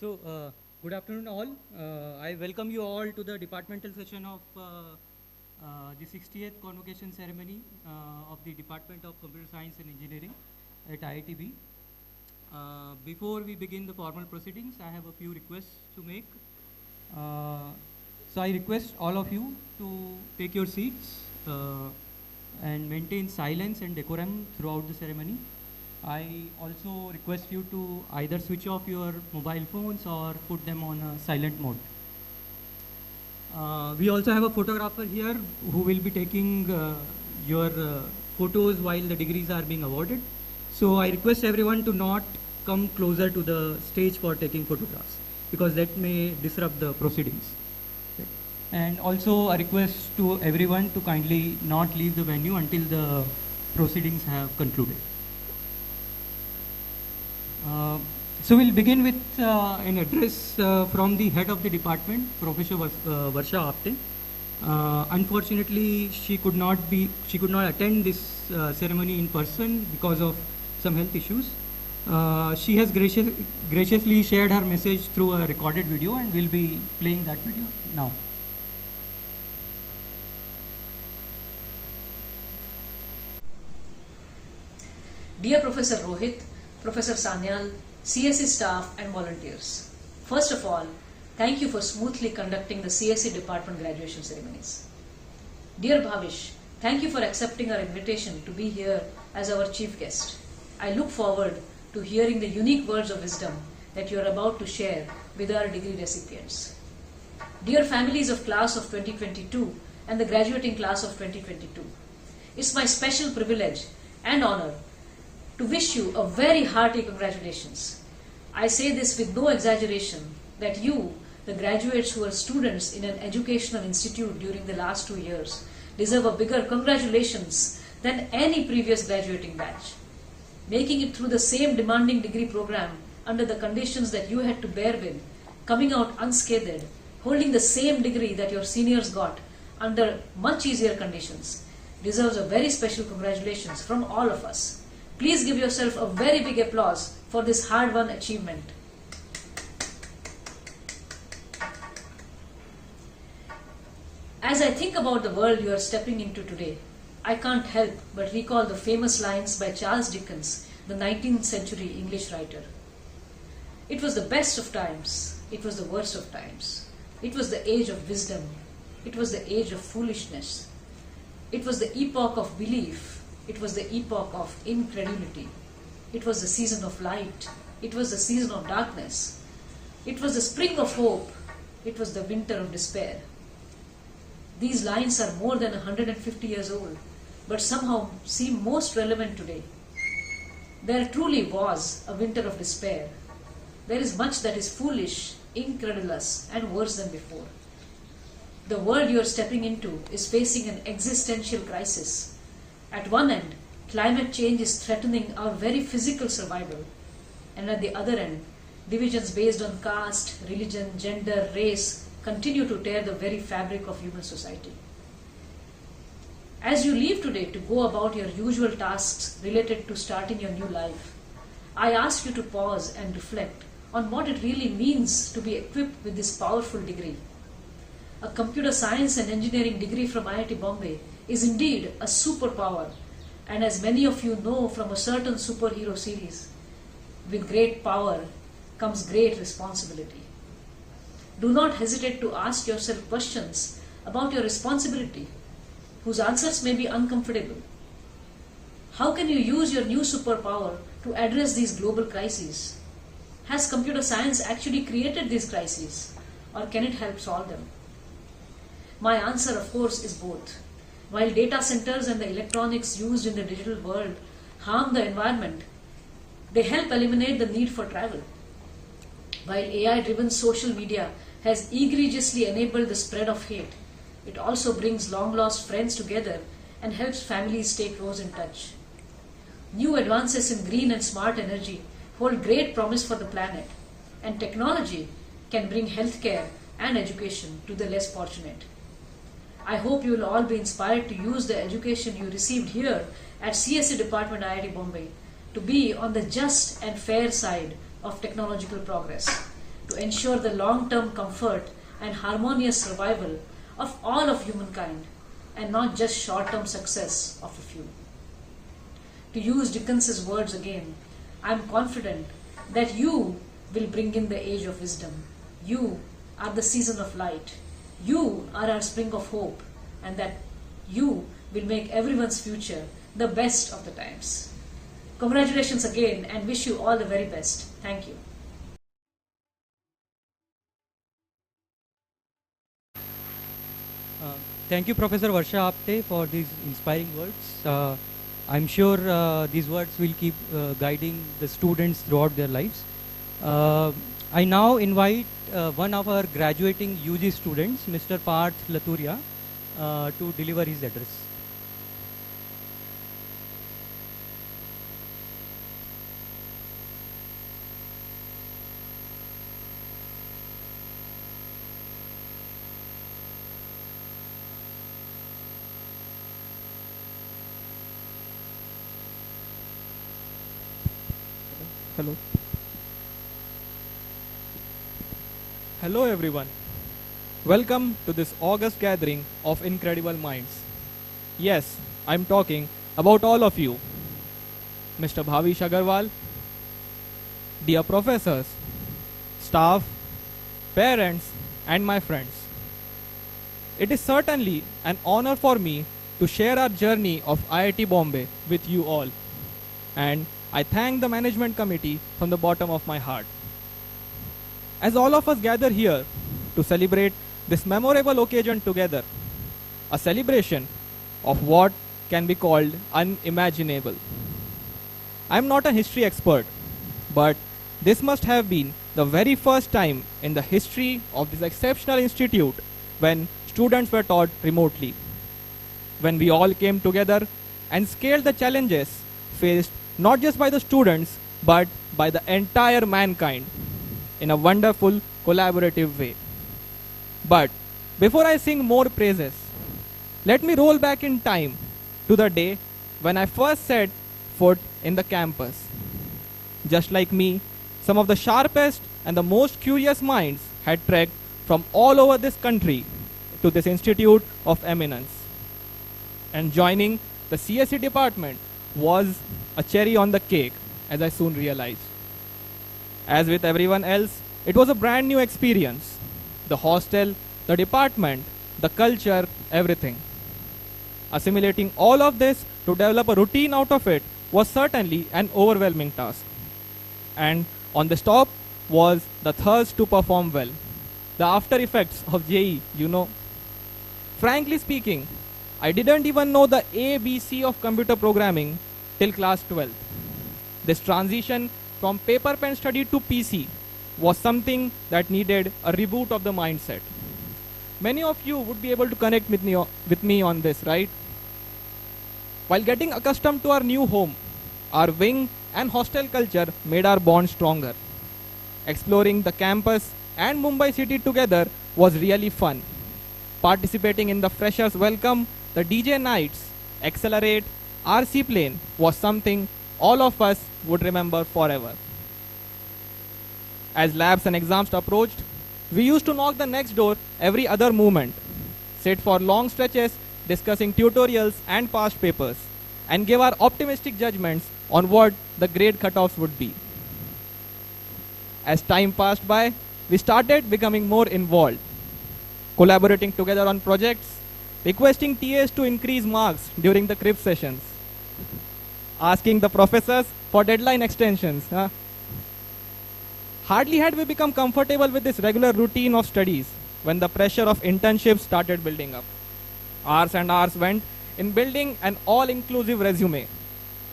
So, good afternoon all. I welcome you all to the departmental session of the 60th Convocation ceremony of the Department of Computer Science and Engineering at IITB. Before we begin the formal proceedings, I have a few requests to make. So I request all of you to take your seats and maintain silence and decorum throughout the ceremony. I also request you to either switch off your mobile phones or put them on a silent mode. We also have a photographer here who will be taking your photos while the degrees are being awarded. So I request everyone to not come closer to the stage for taking photographs, because that may disrupt the proceedings. And also a request to everyone to kindly not leave the venue until the proceedings have concluded. So we'll begin with an address from the head of the department, Professor Varsha Apte. Unfortunately, she could not attend this ceremony in person because of some health issues. She has graciously shared her message through a recorded video, and we'll be playing that video now. Dear Professor Rohit, Professor Sanyal, CSE staff and volunteers. First of all, thank you for smoothly conducting the CSE department graduation ceremonies. Dear Bhavish, thank you for accepting our invitation to be here as our chief guest. I look forward to hearing the unique words of wisdom that you are about to share with our degree recipients. Dear families of class of 2022, and the graduating class of 2022. It's my special privilege and honor to wish you a very hearty congratulations. I say this with no exaggeration that you, the graduates who are students in an educational institute during the last 2 years, deserve a bigger congratulations than any previous graduating batch. Making it through the same demanding degree program under the conditions that you had to bear with, coming out unscathed, holding the same degree that your seniors got under much easier conditions, deserves a very special congratulations from all of us. Please give yourself a very big applause for this hard-won achievement. As I think about the world you are stepping into today, I can't help but recall the famous lines by Charles Dickens, the 19th century English writer. It was the best of times, it was the worst of times. It was the age of wisdom, it was the age of foolishness. It was the epoch of belief, it was the epoch of incredulity. It was the season of light, it was the season of darkness. It was the spring of hope, it was the winter of despair. These lines are more than 150 years old, but somehow seem most relevant today. There truly was a winter of despair. There is much that is foolish, incredulous, and worse than before. The world you are stepping into is facing an existential crisis. At one end, climate change is threatening our very physical survival, and at the other end, divisions based on caste, religion, gender, race continue to tear the very fabric of human society. As you leave today to go about your usual tasks related to starting your new life, I ask you to pause and reflect on what it really means to be equipped with this powerful degree. A computer science and engineering degree from IIT Bombay is indeed a superpower, and as many of you know from a certain superhero series, with great power comes great responsibility. Do not hesitate to ask yourself questions about your responsibility, whose answers may be uncomfortable. How can you use your new superpower to address these global crises? Has computer science actually created these crises, or can it help solve them? My answer, of course, is both. While data centers and the electronics used in the digital world harm the environment, they help eliminate the need for travel. While AI-driven social media has egregiously enabled the spread of hate, it also brings long-lost friends together and helps families stay close in touch. New advances in green and smart energy hold great promise for the planet, and technology can bring healthcare and education to the less fortunate. I hope you will all be inspired to use the education you received here at CSE Department IIT Bombay to be on the just and fair side of technological progress, to ensure the long-term comfort and harmonious survival of all of humankind, and not just short-term success of a few. To use Dickens's words again, I am confident that you will bring in the age of wisdom. You are the season of light. You are our spring of hope, and that you will make everyone's future the best of the times. Congratulations again, and wish you all the very best. Thank you. Thank you, Professor Varsha Apte, for these inspiring words. I'm sure these words will keep guiding the students throughout their lives. I now invite one of our graduating UG students, Mr. Parth Laturia, to deliver his address. Hello. Hello everyone. Welcome to this August gathering of incredible minds. Yes, I'm talking about all of you. Mr. Bhavish Agarwal, dear professors, staff, parents, and my friends. It is certainly an honor for me to share our journey of IIT Bombay with you all. And I thank the management committee from the bottom of my heart. As all of us gather here to celebrate this memorable occasion together, a celebration of what can be called unimaginable. I'm not a history expert, but this must have been the very first time in the history of this exceptional institute when students were taught remotely. When we all came together and scaled the challenges faced not just by the students but by the entire mankind in a wonderful collaborative way. But before I sing more praises, let me roll back in time to the day when I first set foot in the campus. Just like me, some of the sharpest and the most curious minds had trekked from all over this country to this institute of eminence. And joining the CSE department was a cherry on the cake, as I soon realized. As with everyone else, it was a brand new experience. The hostel, the department, the culture, everything. Assimilating all of this to develop a routine out of it was certainly an overwhelming task. And on the top was the thirst to perform well. The after effects of JE, Frankly speaking, I didn't even know the ABC of computer programming till class 12. This transition from paper pen study to PC was something that needed a reboot of the mindset. Many of you would be able to connect with me on this, right? While getting accustomed to our new home, our wing and hostel culture made our bond stronger. Exploring the campus and Mumbai city together was really fun. Participating in the freshers welcome, the DJ nights, Accelerate, RC Plane was something all of us would remember forever. As labs and exams approached, we used to knock the next door every other moment, sit for long stretches discussing tutorials and past papers, and give our optimistic judgments on what the grade cutoffs would be. As time passed by, we started becoming more involved, collaborating together on projects, requesting TAs to increase marks during the crib sessions, asking the professors for deadline extensions. Hardly had we become comfortable with this regular routine of studies when the pressure of internships started building up. Hours and hours went in building an all-inclusive resume,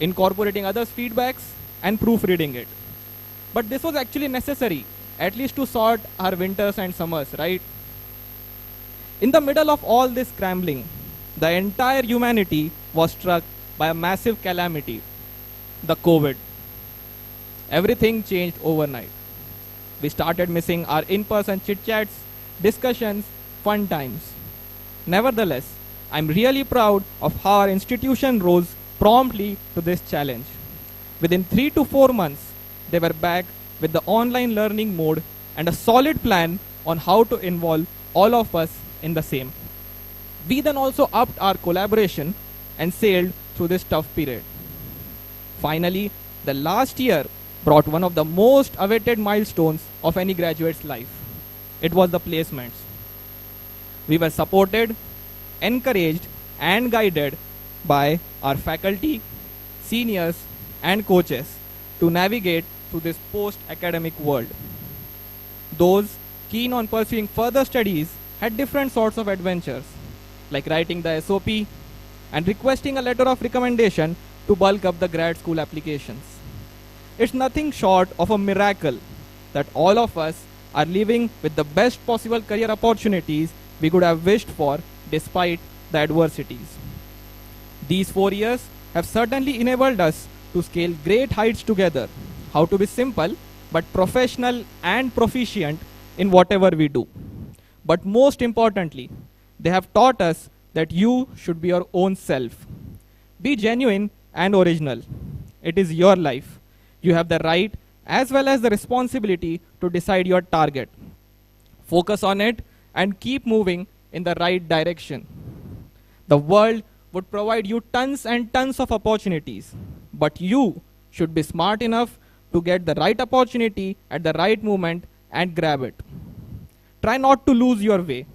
incorporating others' feedbacks and proofreading it. But this was actually necessary, at least to sort our winters and summers, right? In the middle of all this scrambling, the entire humanity was struck by a massive calamity, the COVID. Everything changed overnight. We started missing our in-person chit-chats, discussions, fun times. Nevertheless, I'm really proud of how our institution rose promptly to this challenge. Within 3 to 4 months, they were back with the online learning mode and a solid plan on how to involve all of us in the same. We then also upped our collaboration and sailed through this tough period. Finally, the last year brought one of the most awaited milestones of any graduate's life. It was the placements. We were supported, encouraged, and guided by our faculty, seniors, and coaches to navigate through this post-academic world. Those keen on pursuing further studies had different sorts of adventures, like writing the SOP and requesting a letter of recommendation to bulk up the grad school applications. It's nothing short of a miracle that all of us are living with the best possible career opportunities we could have wished for despite the adversities. These 4 years have certainly enabled us to scale great heights together, how to be simple but professional and proficient in whatever we do. But most importantly, they have taught us that you should be your own self. Be genuine and original. It is your life. You have the right as well as the responsibility to decide your target. Focus on it and keep moving in the right direction. The world would provide you tons and tons of opportunities, but you should be smart enough to get the right opportunity at the right moment and grab it. Try not to lose your way.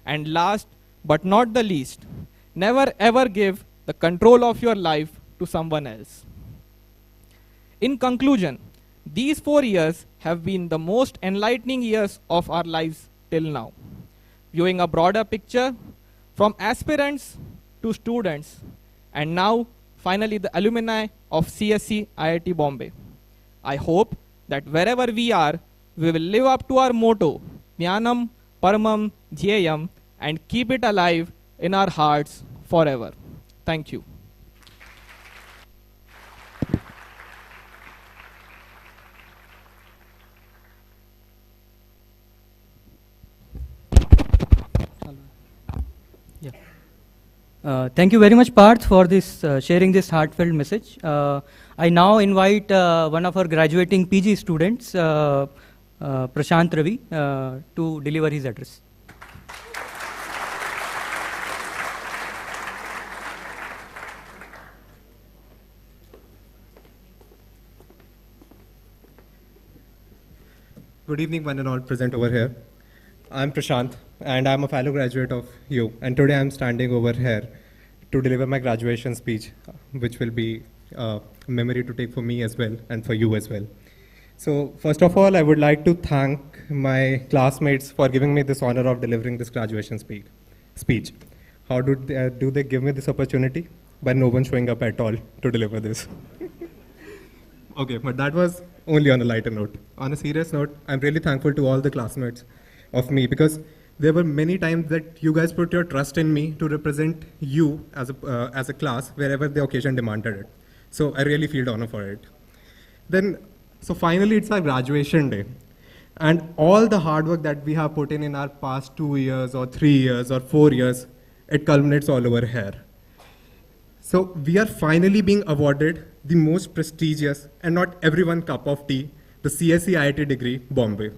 And last but not the least, never ever give the control of your life to someone else. In conclusion, these 4 years have been the most enlightening years of our lives till now. Viewing a broader picture, from aspirants to students, and now finally the alumni of CSC IIT Bombay. I hope that wherever we are, we will live up to our motto, Jnanam Paramam Dhyayam, and keep it alive in our hearts forever. Thank you. Thank you very much, Parth, for this sharing this heartfelt message. I now invite one of our graduating PG students, Prashanth Ravi, to deliver his address. Good evening, one and all present over here. I'm Prashanth, and I'm a fellow graduate of you. And today I'm standing over here to deliver my graduation speech, which will be a memory to take for me as well and for you as well. So first of all, I would like to thank my classmates for giving me this honor of delivering this graduation speech. How do they give me this opportunity? By no one showing up at all to deliver this. Okay, but that was only on a lighter note. On a serious note, I'm really thankful to all the classmates of me, because there were many times that you guys put your trust in me to represent you as a class wherever the occasion demanded it. So I really feel the honor for it. So finally it's our graduation day. And all the hard work that we have put in our past 2 years or 3 years or 4 years, it culminates all over here. So we are finally being awarded the most prestigious and not everyone cup of tea, the CSE IIT degree, Bombay.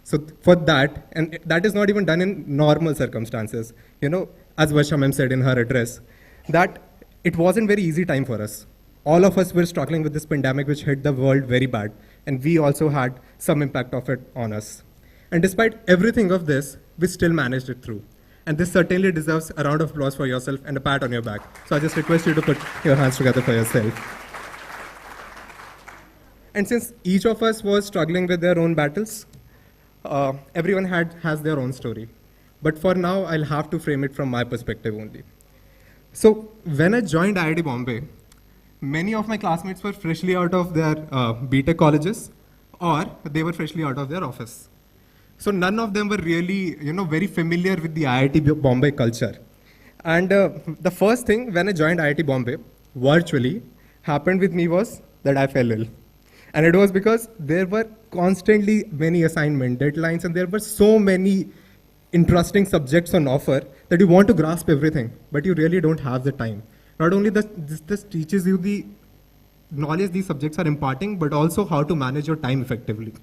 So for that, and that is not even done in normal circumstances, as Varsha ma'am said in her address, that it wasn't very easy time for us. All of us were struggling with this pandemic which hit the world very bad, and we also had some impact of it on us. And despite everything of this, we still managed it through. And this certainly deserves a round of applause for yourself and a pat on your back. So I just request you to put your hands together for yourself. And since each of us was struggling with their own battles, everyone has their own story. But for now, I'll have to frame it from my perspective only. So when I joined IIT Bombay, many of my classmates were freshly out of their Btec colleges, or they were freshly out of their office. So none of them were really, very familiar with the IIT Bombay culture. And the first thing when I joined IIT Bombay, virtually, happened with me was that I fell ill. And it was because there were constantly many assignment deadlines, and there were so many interesting subjects on offer that you want to grasp everything, but you really don't have the time. Not only this teaches you the knowledge these subjects are imparting, but also how to manage your time effectively.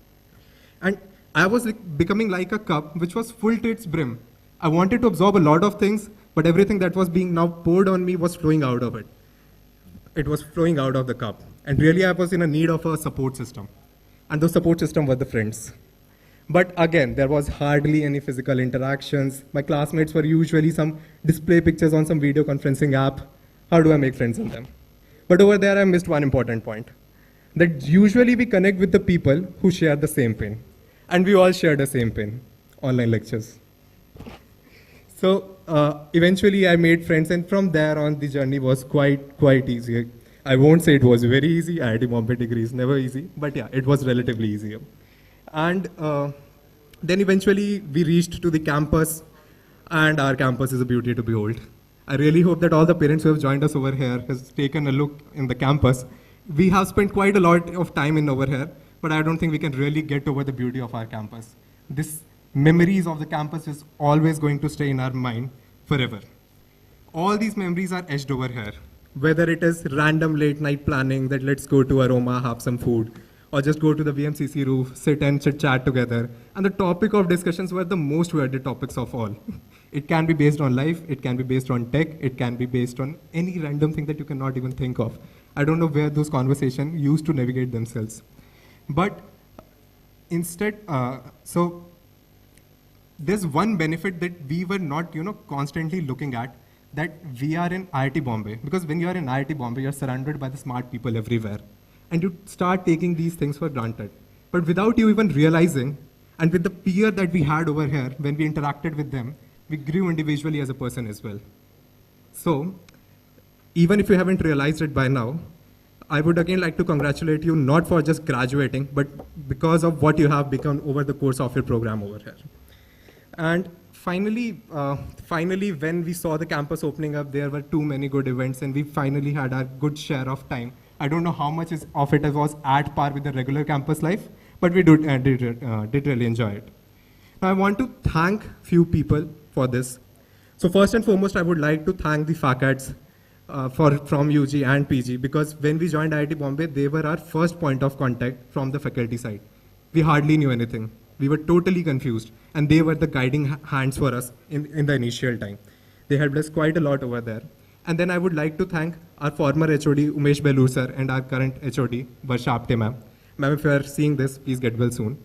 And I was becoming like a cup which was full to its brim. I wanted to absorb a lot of things, but everything that was being now poured on me was flowing out of it. It was flowing out of the cup. And really I was in a need of a support system. And those support system were the friends. But again, there was hardly any physical interactions. My classmates were usually some display pictures on some video conferencing app. How do I make friends in them? But over there I missed one important point. That usually we connect with the people who share the same pain. And we all share the same pain, online lectures. So eventually I made friends, and from there on the journey was quite easy. I won't say it was very easy. IIT Bombay degree is never easy, but yeah, it was relatively easier. And then eventually we reached to the campus, and our campus is a beauty to behold. I really hope that all the parents who have joined us over here has taken a look in the campus. We have spent quite a lot of time in over here, but I don't think we can really get over the beauty of our campus. This memories of the campus is always going to stay in our mind forever. All these memories are etched over here. Whether it is random late night planning that let's go to Aroma, have some food, or just go to the VMCC roof, sit and chit chat together. And the topic of discussions were the most weighted topics of all. It can be based on life, it can be based on tech, it can be based on any random thing that you cannot even think of. I don't know where those conversations used to navigate themselves. But instead, so there's one benefit that we were not, constantly looking at, that we are in IIT Bombay. Because when you are in IIT Bombay, you're surrounded by the smart people everywhere. And you start taking these things for granted. But without you even realizing, and with the peer that we had over here, when we interacted with them, we grew individually as a person as well. So, even if you haven't realized it by now, I would again like to congratulate you not for just graduating, but because of what you have become over the course of your program over here. And finally, when we saw the campus opening up, there were too many good events, and we finally had our good share of time. I don't know how much of it was at par with the regular campus life, but we did really enjoy it. Now, I want to thank few people for this. So first and foremost, I would like to thank the faculty from UG and PG, because when we joined IIT Bombay, they were our first point of contact from the faculty side. We hardly knew anything. We were totally confused, and they were the guiding hands for us in the initial time. They helped us quite a lot over there. And then I would like to thank our former HOD, Umesh Belur sir, and our current HOD, Varsha Apte ma'am. Ma'am, if you are seeing this, please get well soon.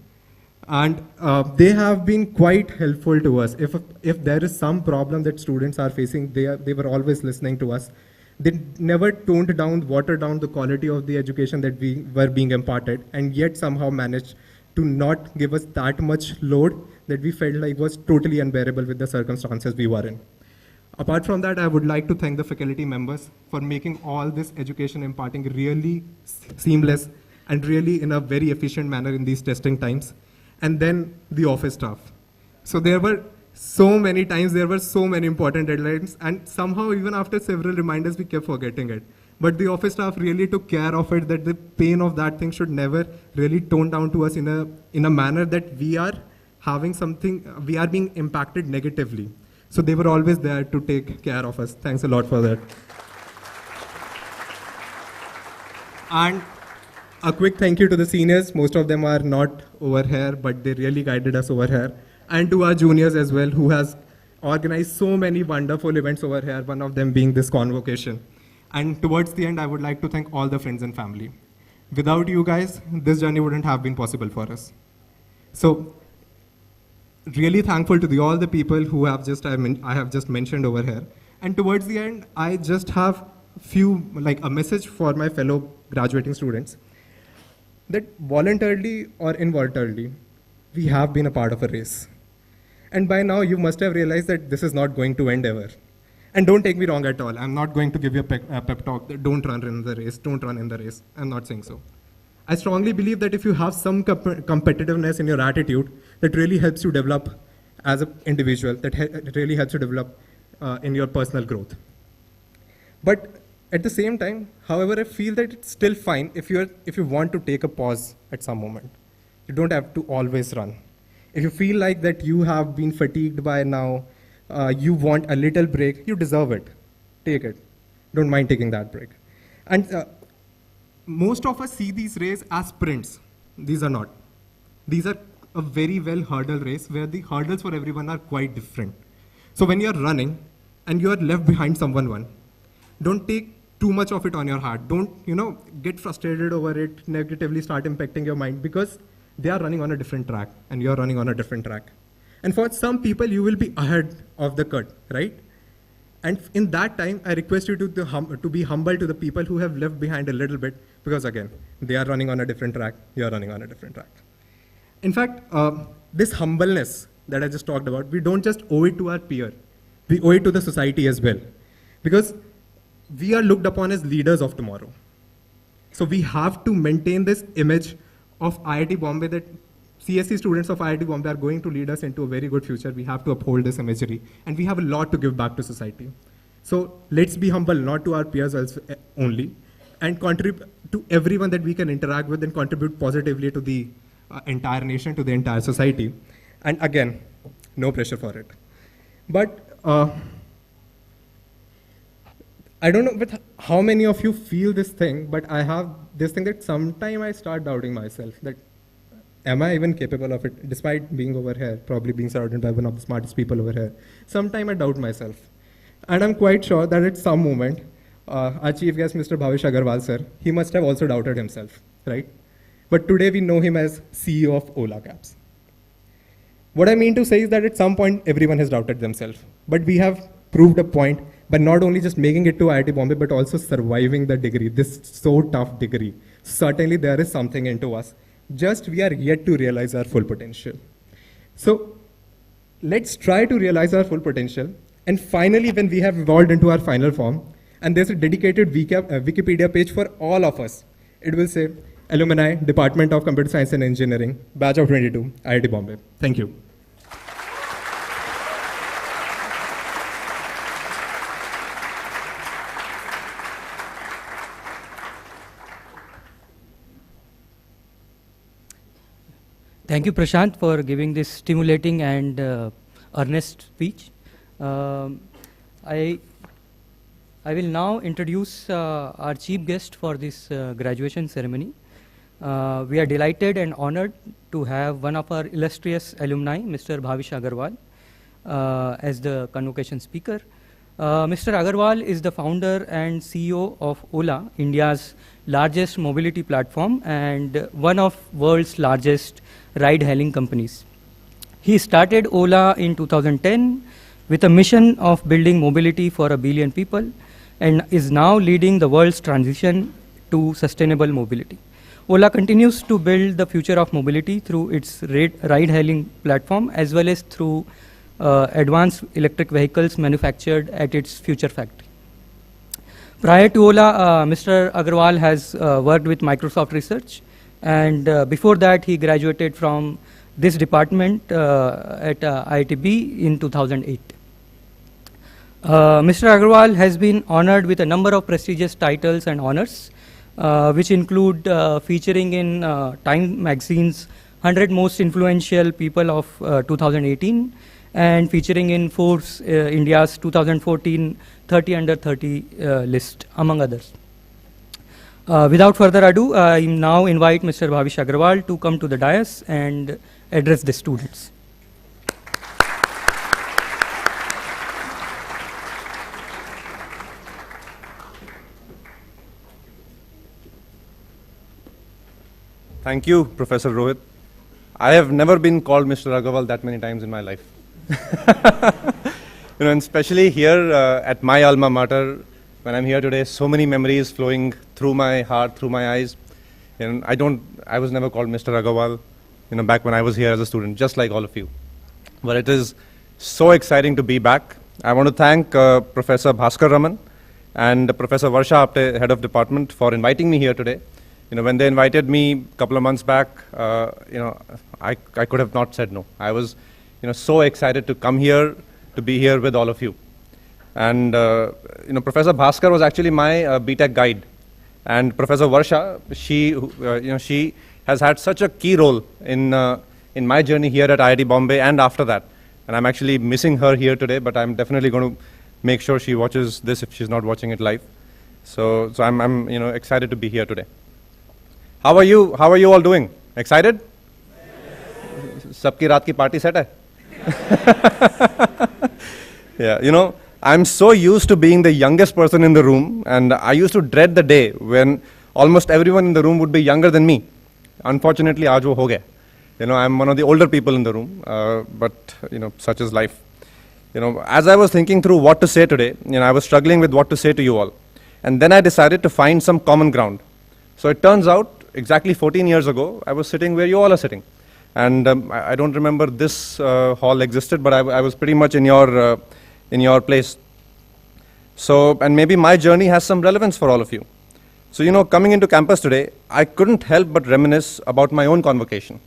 And they have been quite helpful to us. If there is some problem that students are facing, they were always listening to us. They never watered down the quality of the education that we were being imparted, and yet somehow managed to not give us that much load that we felt like was totally unbearable with the circumstances we were in. Apart from that, I would like to thank the faculty members for making all this education imparting really seamless and really in a very efficient manner in these testing times. And then the office staff. So there were so many times, there were so many important deadlines, and somehow even after several reminders, we kept forgetting it. But the office staff really took care of it, that the pain of that thing should never really tone down to us in a manner that we are being impacted negatively. So they were always there to take care of us. Thanks a lot for that. And a quick thank you to the seniors. Most of them are not over here, but they really guided us over here. And to our juniors as well, who has organized so many wonderful events over here, one of them being this Convocation. And towards the end, I would like to thank all the friends and family. Without you guys, this journey wouldn't have been possible for us. So, really thankful to all the people who I have just mentioned over here. And towards the end, I just have a message for my fellow graduating students, that voluntarily or involuntarily, we have been a part of a race. And by now, you must have realized that this is not going to end ever. And don't take me wrong at all. I'm not going to give you a pep talk that don't run in the race, don't run in the race. I'm not saying so. I strongly believe that if you have some competitiveness in your attitude, that really helps you develop as an individual, that really helps you develop in your personal growth. But at the same time, however, I feel that it's still fine if you want to take a pause at some moment. You don't have to always run. If you feel like that you have been fatigued by now, you want a little break, you deserve it. Take it. Don't mind taking that break. And most of us see these races as sprints. These are not. These are a very well hurdle race where the hurdles for everyone are quite different. So when you're running and you're left behind someone, don't take too much of it on your heart. Don't, get frustrated over it, negatively start impacting your mind, because they are running on a different track and you're running on a different track. And for some people, you will be ahead of the cut, right? And in that time, I request you to be humble to the people who have left behind a little bit, because again, they are running on a different track, you are running on a different track. In fact, this humbleness that I just talked about, we don't just owe it to our peer, we owe it to the society as well. Because we are looked upon as leaders of tomorrow. So we have to maintain this image of IIT Bombay, that CSE students of IIT Bombay are going to lead us into a very good future. We have to uphold this imagery, and we have a lot to give back to society. So let's be humble, not to our peers only, and contribute to everyone that we can interact with, and contribute positively to the entire nation, to the entire society. And again, no pressure for it. But I don't know with how many of you feel this thing, but I have this thing that sometime I start doubting myself, that am I even capable of it, despite being over here, probably being surrounded by one of the smartest people over here. Sometime I doubt myself. And I'm quite sure that at some moment, our chief guest, Mr. Bhavesh Agarwal sir, he must have also doubted himself, right? But today we know him as CEO of Ola Cabs. What I mean to say is that at some point, everyone has doubted themselves. But we have proved a point by not only just making it to IIT Bombay, but also surviving the degree, this so tough degree. Certainly there is something into us. Just we are yet to realize our full potential. So let's try to realize our full potential. And finally, when we have evolved into our final form, and there's a dedicated Wikipedia page for all of us, it will say, Alumni, Department of Computer Science and Engineering, Batch of 22, IIT Bombay. Thank you. Thank you, Prashanth, for giving this stimulating and earnest speech. I will now introduce our chief guest for this graduation ceremony. We are delighted and honored to have one of our illustrious alumni, Mr. Bhavish Agarwal, as the convocation speaker. Mr. Agarwal is the founder and CEO of Ola, India's largest mobility platform and one of world's largest ride-hailing companies. He started Ola in 2010 with a mission of building mobility for 1 billion people and is now leading the world's transition to sustainable mobility. Ola continues to build the future of mobility through its ride-hailing platform as well as through advanced electric vehicles manufactured at its future factory. Prior to Ola, Mr. Agarwal has worked with Microsoft Research, and before that he graduated from this department at IITB in 2008. Mr. Agarwal has been honored with a number of prestigious titles and honors, which include featuring in Time magazine's 100 Most Influential People of 2018 and featuring in Forbes India's 2014 30 Under 30 list, among others. Without further ado, I now invite Mr. Bhavish Agarwal to come to the dais and address the students. Thank you, Professor Rohit. I have never been called Mr. Agarwal that many times in my life. And especially here at my alma mater, when I'm here today, so many memories flowing through my heart, through my eyes. And I was never called Mr. Agarwal, back when I was here as a student, just like all of you. But it is so exciting to be back. I want to thank Professor Bhaskar Raman and Professor Varsha Apte, head of department, for inviting me here today. When they invited me a couple of months back, I could have not said no. I was, so excited to come here, to be here with all of you. And, Professor Bhaskar was actually my Btec guide. And Professor Varsha, she has had such a key role in my journey here at IIT Bombay and after that. And I'm actually missing her here today, but I'm definitely going to make sure she watches this if she's not watching it live. So I'm excited to be here today. How are you all doing? Excited? Sabki raat ki party set hai? Yeah, I'm so used to being the youngest person in the room, and I used to dread the day when almost everyone in the room would be younger than me. Unfortunately, aaj wo ho gaya. I'm one of the older people in the room, but such is life. As I was thinking through what to say today, I was struggling with what to say to you all. And then I decided to find some common ground. So it turns out, exactly 14 years ago, I was sitting where you all are sitting. And I don't remember this hall existed, but I was pretty much in your place. So, and maybe my journey has some relevance for all of you. So, coming into campus today, I couldn't help but reminisce about my own convocation.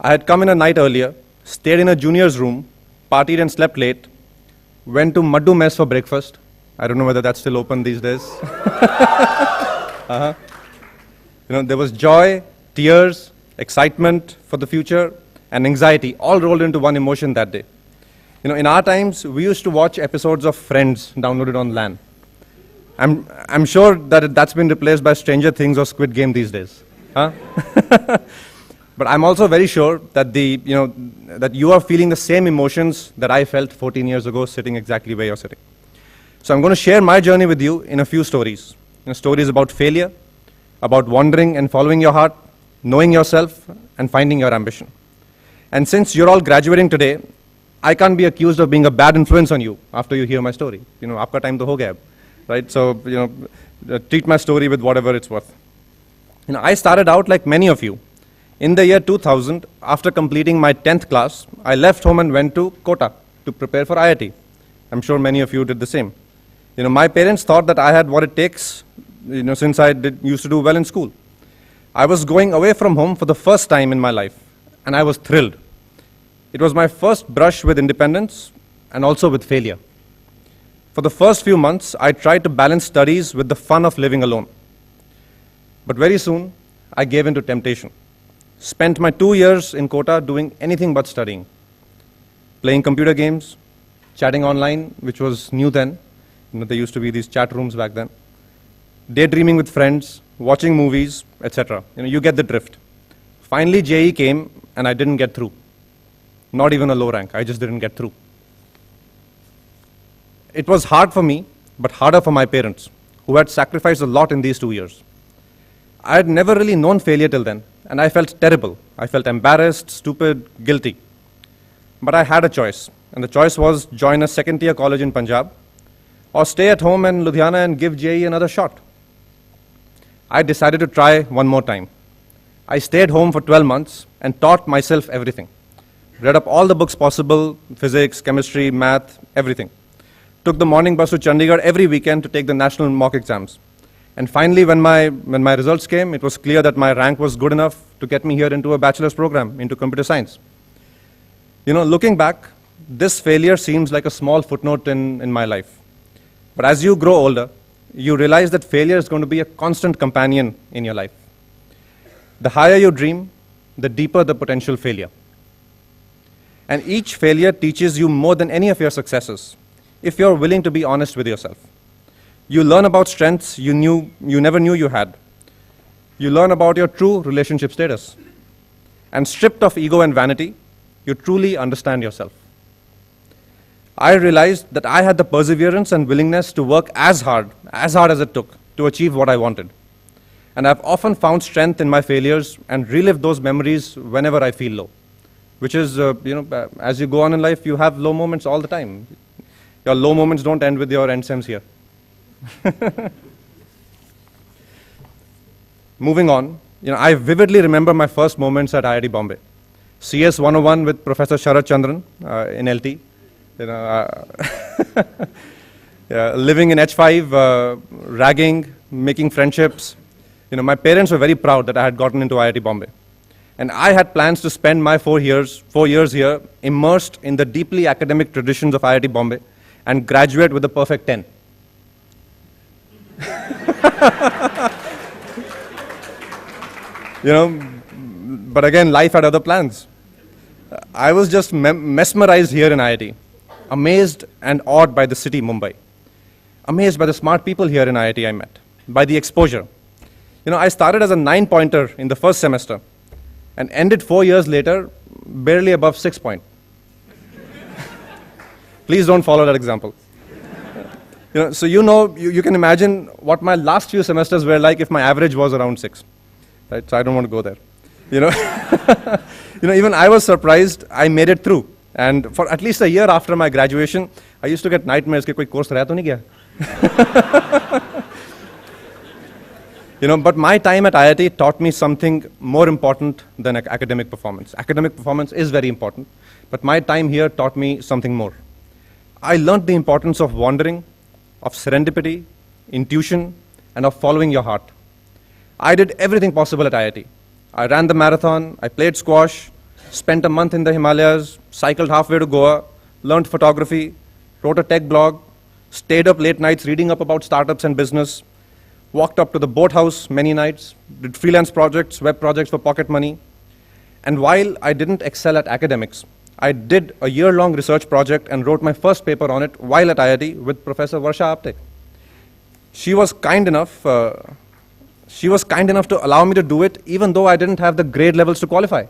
I had come in a night earlier, stayed in a junior's room, partied and slept late, went to Maddu Mess for breakfast. I don't know whether that's still open these days. There was joy, tears, excitement for the future, and anxiety, all rolled into one emotion that day. In our times, we used to watch episodes of Friends downloaded on LAN. I'm sure that that's been replaced by Stranger Things or Squid Game these days. Huh? But I'm also very sure that that you are feeling the same emotions that I felt 14 years ago, sitting exactly where you're sitting. So I'm going to share my journey with you in a few stories. Stories about failure, about wandering and following your heart, knowing yourself, and finding your ambition. And since you're all graduating today, I can't be accused of being a bad influence on you after you hear my story. Aapka time to ho gaya, right? So, treat my story with whatever it's worth. I started out like many of you In the year 2000, after completing my 10th class, I left home and went to Kota to prepare for IIT. I'm sure many of you did the same. My parents thought that I had what it takes, since I used to do well in school. I was going away from home for the first time in my life, and I was thrilled. It was my first brush with independence and also with failure. For the first few months, I tried to balance studies with the fun of living alone. But very soon, I gave in to temptation. Spent my 2 years in Kota doing anything but studying. Playing computer games, chatting online, which was new then. There used to be these chat rooms back then. Daydreaming with friends, watching movies, etc. You get the drift. Finally, JEE came, and I didn't get through. Not even a low rank, I just didn't get through. It was hard for me, but harder for my parents, who had sacrificed a lot in these 2 years. I had never really known failure till then, and I felt terrible. I felt embarrassed, stupid, guilty. But I had a choice, and the choice was join a second-tier college in Punjab, or stay at home in Ludhiana and give JEE another shot. I decided to try one more time. I stayed home for 12 months and taught myself everything. Read up all the books possible, physics, chemistry, math, everything. Took the morning bus to Chandigarh every weekend to take the national mock exams. And finally, when my results came, it was clear that my rank was good enough to get me here into a bachelor's program, into computer science. Looking back, this failure seems like a small footnote in my life. But as you grow older, you realize that failure is going to be a constant companion in your life. The higher you dream, the deeper the potential failure. And each failure teaches you more than any of your successes, if you're willing to be honest with yourself. You learn about strengths you never knew you had. You learn about your true relationship status. And stripped of ego and vanity, you truly understand yourself. I realized that I had the perseverance and willingness to work as hard as it took to achieve what I wanted. And I've often found strength in my failures and relived those memories whenever I feel low. Which is, as you go on in life, you have low moments all the time. Your low moments don't end with your NSEMs here. Moving on, I vividly remember my first moments at IIT Bombay. CS 101 with Professor Sharat Chandran in LT. Living in H5, ragging, making friendships. My parents were very proud that I had gotten into IIT Bombay. And I had plans to spend my 4 years here immersed in the deeply academic traditions of IIT Bombay and graduate with a perfect 10. But again, life had other plans. I was just mesmerized here in IIT, amazed and awed by the city, Mumbai, amazed by the smart people here in IIT I met, by the exposure. I started as a 9-pointer in the first semester and ended 4 years later barely above 6 point. Please don't follow that example. So you can imagine what my last few semesters were like if my average was around 6. Right? So I don't want to go there. Even I was surprised I made it through. And for at least a year after my graduation, I used to get nightmares कि कोई course रहा तो नहीं गया. But my time at IIT taught me something more important than academic performance. Academic performance is very important, but my time here taught me something more. I learned the importance of wandering, of serendipity, intuition, and of following your heart. I did everything possible at IIT. I ran the marathon, I played squash, spent a month in the Himalayas, cycled halfway to Goa, learned photography, wrote a tech blog, stayed up late nights reading up about startups and business, walked up to the boathouse many nights, did freelance projects, web projects for pocket money. And while I didn't excel at academics, I did a year-long research project and wrote my first paper on it while at IIT with Professor Varsha Apte. She was kind enough to allow me to do it even though I didn't have the grade levels to qualify.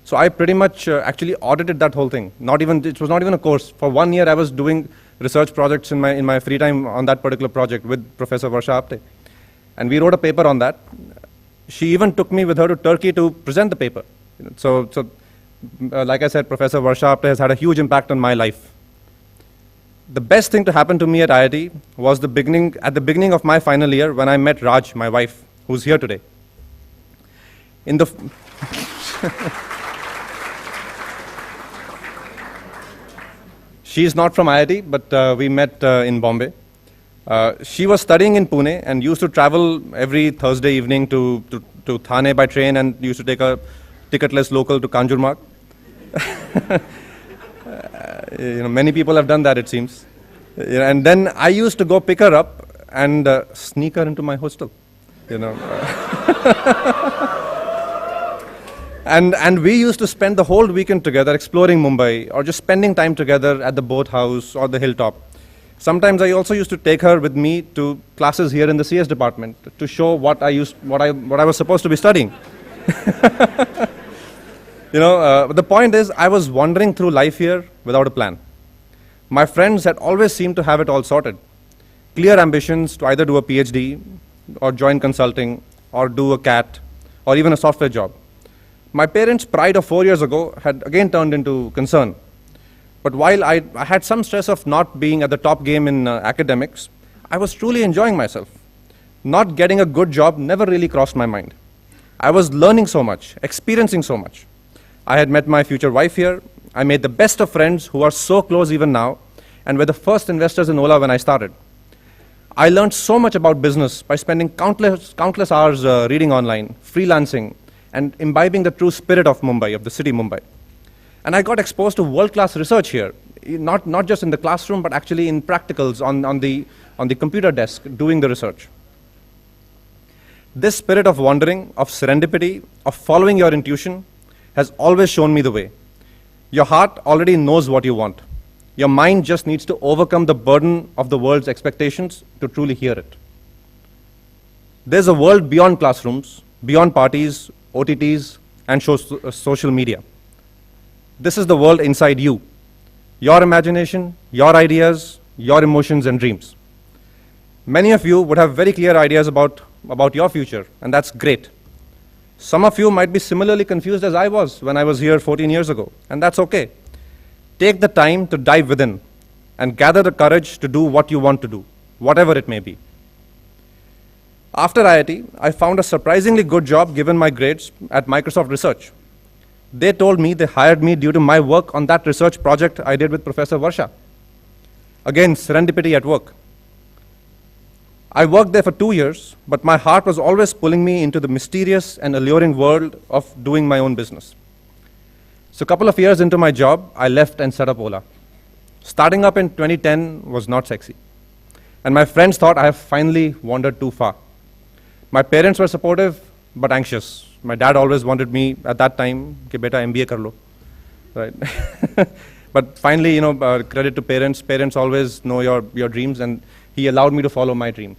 So I pretty much actually audited that whole thing. It was not even a course. For 1 year I was doing research projects in my free time on that particular project with Professor Varsha Apte. And we wrote a paper on that. She even took me with her to Turkey to present the paper. Like I said, Professor Varsha Apte has had a huge impact on my life. The best thing to happen to me at IIT was at the beginning of my final year when I met Raj, my wife, who's here today. She is not from IIT, but we met in Bombay. She was studying in Pune and used to travel every Thursday evening to Thane by train and used to take a ticketless local to Kanjurmarg. Many people have done that, it seems. And then I used to go pick her up and sneak her into my hostel. And we used to spend the whole weekend together exploring Mumbai or just spending time together at the boathouse or the hilltop. Sometimes I also used to take her with me to classes here in the CS department to show what I was supposed to be studying. But the point is, I was wandering through life here without a plan. My friends had always seemed to have it all sorted. Clear ambitions to either do a PhD or join consulting or do a CAT or even a software job. My parents' pride of 4 years ago had again turned into concern. But while I had some stress of not being at the top game in academics, I was truly enjoying myself. Not getting a good job never really crossed my mind. I was learning so much, experiencing so much. I had met my future wife here. I made the best of friends who are so close even now, and were the first investors in Ola when I started. I learned so much about business by spending countless hours reading online, freelancing, and imbibing the true spirit of Mumbai, of the city Mumbai. And I got exposed to world-class research here, not just in the classroom, but actually in practicals on the computer desk doing the research. This spirit of wandering, of serendipity, of following your intuition has always shown me the way. Your heart already knows what you want. Your mind just needs to overcome the burden of the world's expectations to truly hear it. There's a world beyond classrooms, beyond parties, OTTs, and social media. This is the world inside you. Your imagination, your ideas, your emotions and dreams. Many of you would have very clear ideas about your future, and that's great. Some of you might be similarly confused as I was when I was here 14 years ago, and that's okay. Take the time to dive within and gather the courage to do what you want to do, whatever it may be. After IIT, I found a surprisingly good job given my grades at Microsoft Research. They told me they hired me due to my work on that research project I did with Professor Varsha. Again, serendipity at work. I worked there for 2 years, but my heart was always pulling me into the mysterious and alluring world of doing my own business. So a couple of years into my job, I left and set up Ola. Starting up in 2010 was not sexy. And my friends thought I have finally wandered too far. My parents were supportive, but anxious. My dad always wanted me at that time, कि बेटा MBA कर लो, right? But finally, credit to parents. Parents always know your dreams, and he allowed me to follow my dream.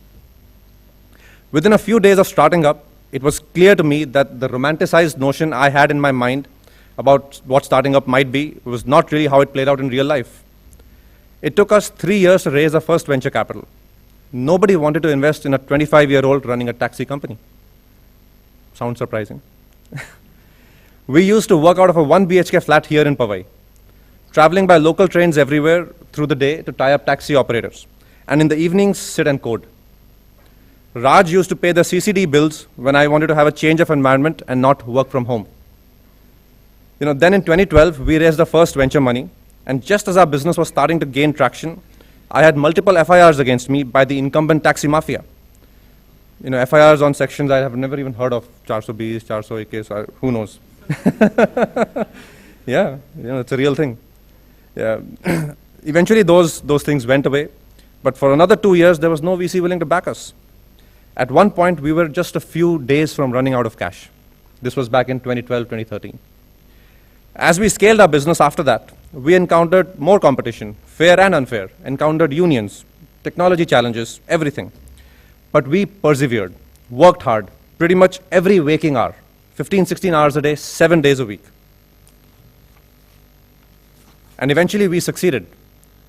Within a few days of starting up, it was clear to me that the romanticized notion I had in my mind about what starting up might be was not really how it played out in real life. It took us 3 years to raise our first venture capital. Nobody wanted to invest in a 25-year-old running a taxi company. Sounds surprising. We used to work out of a 1 BHK flat here in Powai, traveling by local trains everywhere through the day to tie up taxi operators, and in the evenings sit and code. Raj used to pay the CCD bills when I wanted to have a change of environment and not work from home. Then in 2012, we raised the first venture money, and just as our business was starting to gain traction, I had multiple FIRs against me by the incumbent taxi mafia. FIRs on sections I have never even heard of, 420, 421, who knows? Yeah, it's a real thing. Yeah. Eventually those things went away, but for another 2 years, there was no VC willing to back us. At one point, we were just a few days from running out of cash. This was back in 2012, 2013. As we scaled our business after that, we encountered more competition, fair and unfair, encountered unions, technology challenges, everything. But we persevered, worked hard, pretty much every waking hour, 15, 16 hours a day, 7 days a week. And eventually we succeeded.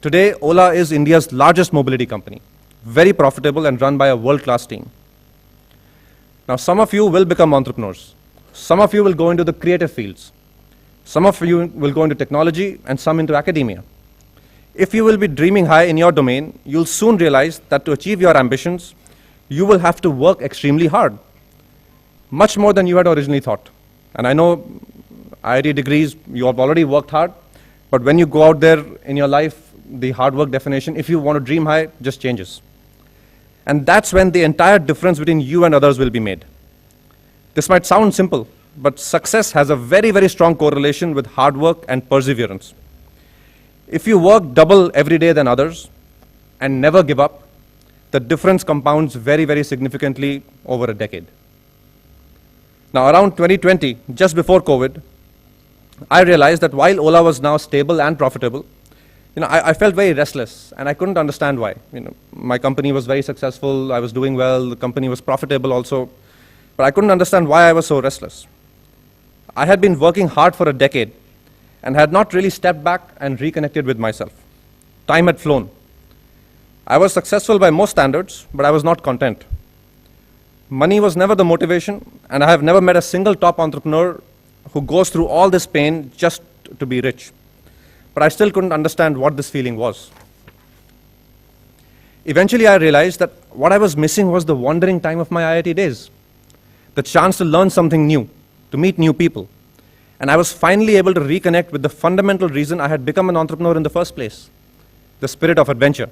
Today, Ola is India's largest mobility company, very profitable and run by a world-class team. Now, some of you will become entrepreneurs. Some of you will go into the creative fields. Some of you will go into technology and some into academia. If you will be dreaming high in your domain, you'll soon realize that to achieve your ambitions, you will have to work extremely hard, much more than you had originally thought. And I know IIT degrees, you have already worked hard, but when you go out there in your life, the hard work definition, if you want to dream high, just changes. And that's when the entire difference between you and others will be made. This might sound simple, but success has a very, very strong correlation with hard work and perseverance. If you work double every day than others and never give up, the difference compounds very, very significantly over a decade. Now, around 2020, just before COVID, I realized that while Ola was now stable and profitable, I felt very restless, and I couldn't understand why. My company was very successful, I was doing well, the company was profitable also, but I couldn't understand why I was so restless. I had been working hard for a decade and had not really stepped back and reconnected with myself. Time had flown. I was successful by most standards, but I was not content. Money was never the motivation, and I have never met a single top entrepreneur who goes through all this pain just to be rich. But I still couldn't understand what this feeling was. Eventually, I realized that what I was missing was the wandering time of my IIT days, the chance to learn something new, to meet new people. And I was finally able to reconnect with the fundamental reason I had become an entrepreneur in the first place, the spirit of adventure,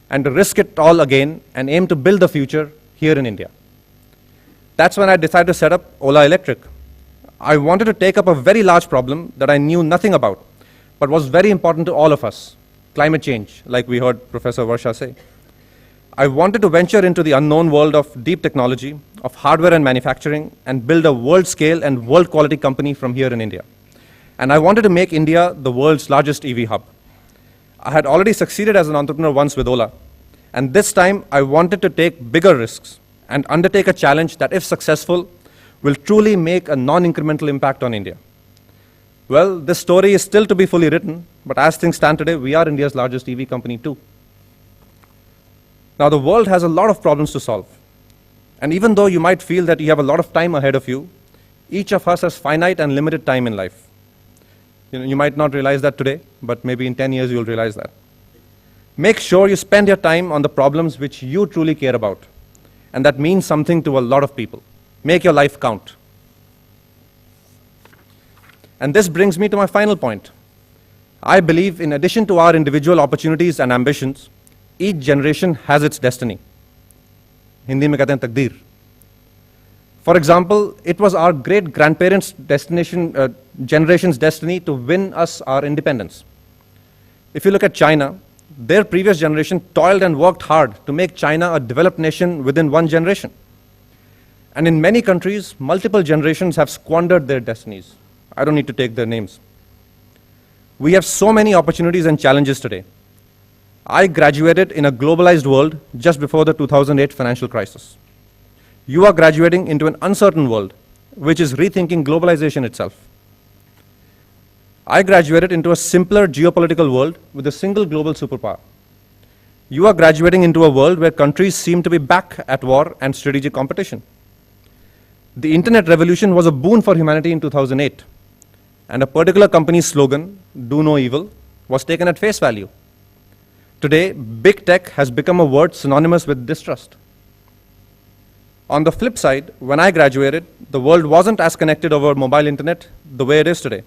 and to risk it all again and aim to build the future here in India. That's when I decided to set up Ola Electric. I wanted to take up a very large problem that I knew nothing about, but was very important to all of us, climate change, like we heard Professor Varsha say. I wanted to venture into the unknown world of deep technology, of hardware and manufacturing, and build a world-scale and world-quality company from here in India. And I wanted to make India the world's largest EV hub. I had already succeeded as an entrepreneur once with Ola, and this time I wanted to take bigger risks and undertake a challenge that, if successful, will truly make a non-incremental impact on India. Well, this story is still to be fully written, but as things stand today, we are India's largest EV company too. Now, the world has a lot of problems to solve. And even though you might feel that you have a lot of time ahead of you, each of us has finite and limited time in life. You might not realize that today, but maybe in 10 years you'll realize that. Make sure you spend your time on the problems which you truly care about, and that means something to a lot of people. Make your life count. And this brings me to my final point. I believe in addition to our individual opportunities and ambitions, each generation has its destiny. Hindi mein kehte hain takdeer. For example, it was our great-grandparents' generation's destiny to win us our independence. If you look at China, their previous generation toiled and worked hard to make China a developed nation within one generation. And in many countries, multiple generations have squandered their destinies. I don't need to take their names. We have so many opportunities and challenges today. I graduated in a globalized world just before the 2008 financial crisis. You are graduating into an uncertain world, which is rethinking globalization itself. I graduated into a simpler geopolitical world with a single global superpower. You are graduating into a world where countries seem to be back at war and strategic competition. The internet revolution was a boon for humanity in 2008, and a particular company's slogan, "Do no evil," was taken at face value. Today, big tech has become a word synonymous with distrust. On the flip side, when I graduated, the world wasn't as connected over mobile internet the way it is today.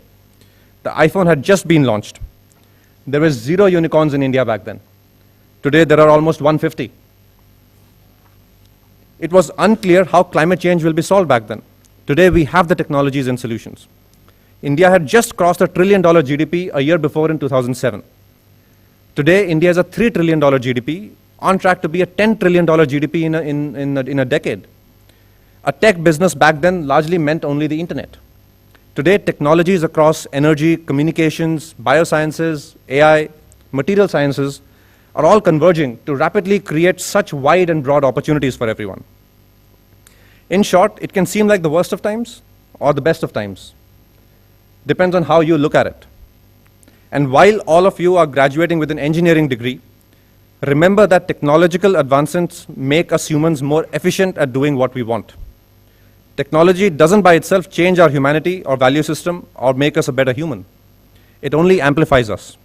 The iPhone had just been launched. There were 0 unicorns in India back then. Today, there are almost 150. It was unclear how climate change will be solved back then. Today, we have the technologies and solutions. India had just crossed $1 trillion GDP a year before in 2007. Today, India is a $3 trillion GDP, on track to be a $10 trillion GDP in a decade. A tech business back then largely meant only the internet. Today, technologies across energy, communications, biosciences, AI, material sciences are all converging to rapidly create such wide and broad opportunities for everyone. In short, it can seem like the worst of times or the best of times. Depends on how you look at it. And while all of you are graduating with an engineering degree, remember that technological advancements make us humans more efficient at doing what we want. Technology doesn't by itself change our humanity or value system or make us a better human. It only amplifies us.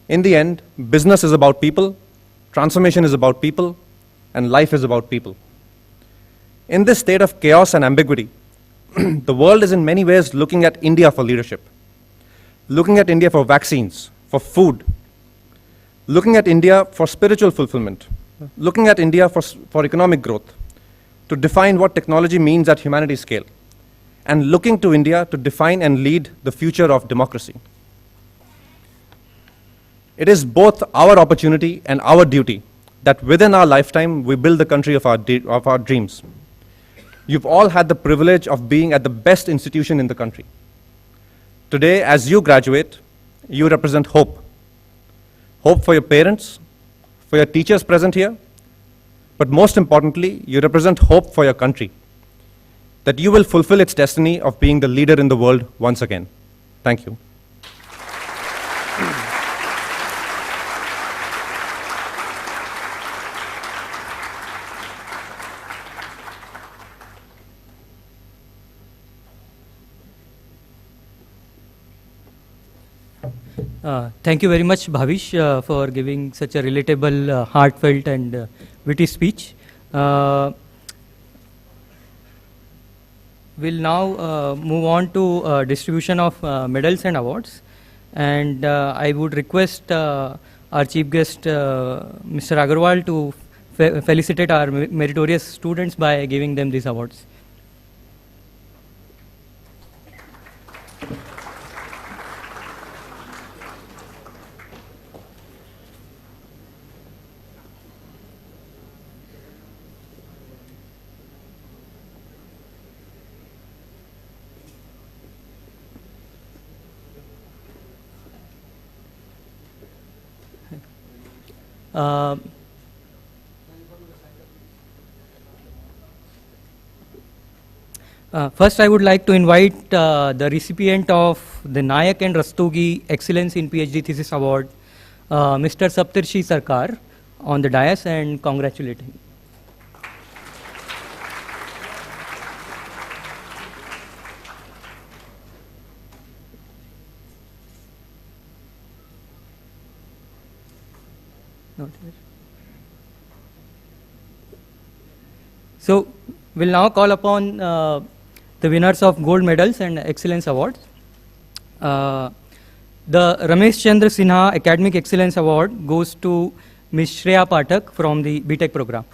In the end, business is about people, transformation is about people, and life is about people. In this state of chaos and ambiguity, the world is in many ways looking at India for leadership, looking at India for vaccines, for food, looking at India for spiritual fulfillment, looking at India for economic growth, to define what technology means at humanity scale, and looking to India to define and lead the future of democracy. It is both our opportunity and our duty that within our lifetime we build the country of our dreams. You've all had the privilege of being at the best institution in the country. Today, as you graduate, you represent hope. Hope for your parents, for your teachers present here, but most importantly, you represent hope for your country, that you will fulfill its destiny of being the leader in the world once again. Thank you. Thank you very much, Bhavish, for giving such a relatable, heartfelt and witty speech. We'll now move on to distribution of medals and awards. And I would request our chief guest, Mr. Agarwal, to felicitate our meritorious students by giving them these awards. First, I would like to invite the recipient of the Nayak and Rastogi Excellence in PhD Thesis Award, Mr. Saptarshi Sarkar, on the dais and congratulate him. Not here. So, we'll now call upon the winners of gold medals and excellence awards. The Ramesh Chandra Sinha Academic Excellence Award goes to Ms. Shreya Pathak from the Btec program.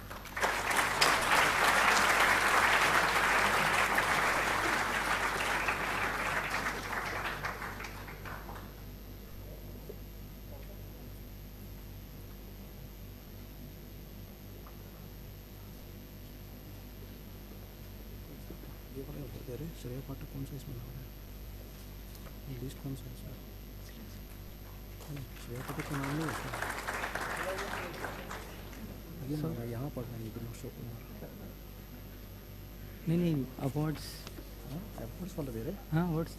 Shreya पाठक कौन सा इसमें नाम है list कौन सा है इसमें श्रेया पाठक का नाम नहीं है यहाँ पढ़ रहा है अशोक कुमार नहीं अवार्ड्स अवार्ड्स वाला दे रहे हाँ awards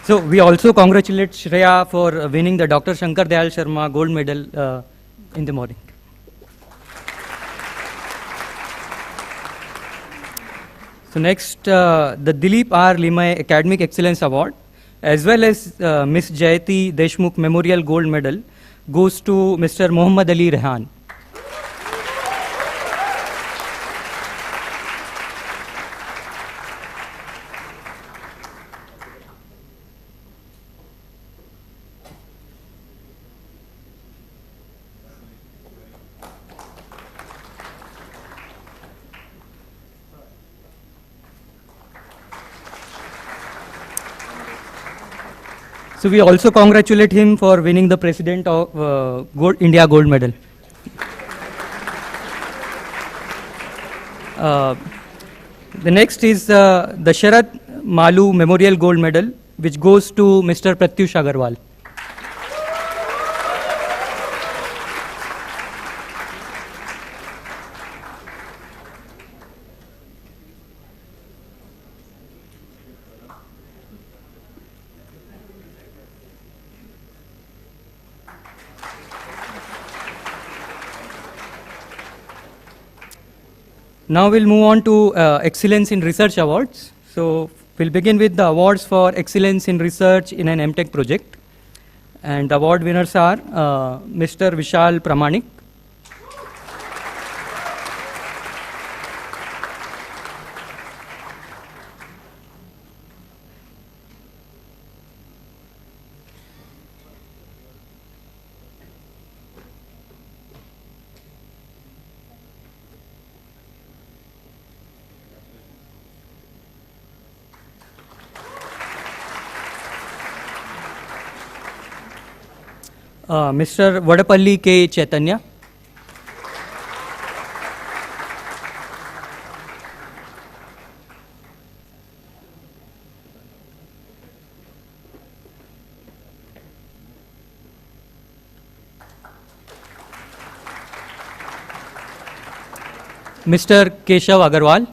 So we also congratulate Shreya for winning the Dr. Shankar Dayal Sharma gold medal in the morning. So next, the Dilip R. Limay Academic Excellence Award, as well as Miss Jayati Deshmukh Memorial Gold Medal, goes to Mr. Muhammad Ali Rehan. So we also congratulate him for winning the President of India Gold Medal. The next is the Sharat Malu Memorial Gold Medal which goes to Mr. Pratyush Agarwal. Now we'll move on to Excellence in Research Awards. So we'll begin with the awards for Excellence in Research in an Mtech project. And the award winners are Mr. Vishal Pramanik, Mr. Vadapalli K. Chaitanya, Mr. Keshav Agarwal,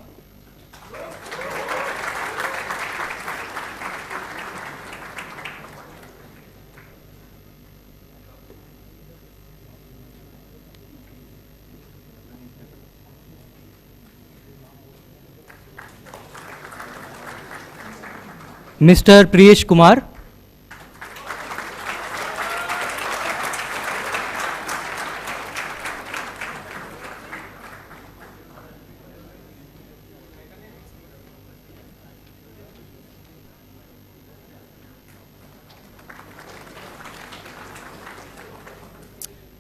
Mr. Priyesh Kumar,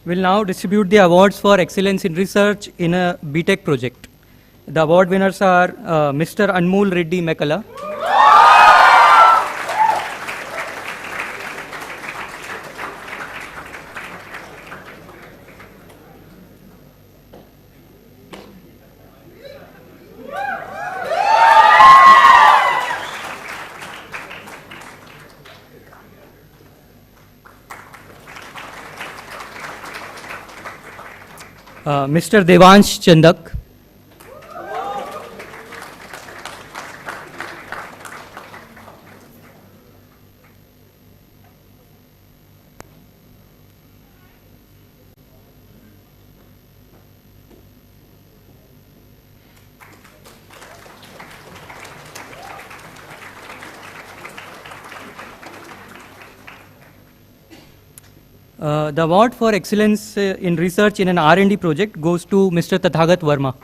will now distribute the awards for excellence in research in a Btec project. The award winners are Mr. Anmol Reddy Mekala, Mr. Devansh Chandak, the award for excellence in research in an R&D project goes to Mr. Tathagat Verma.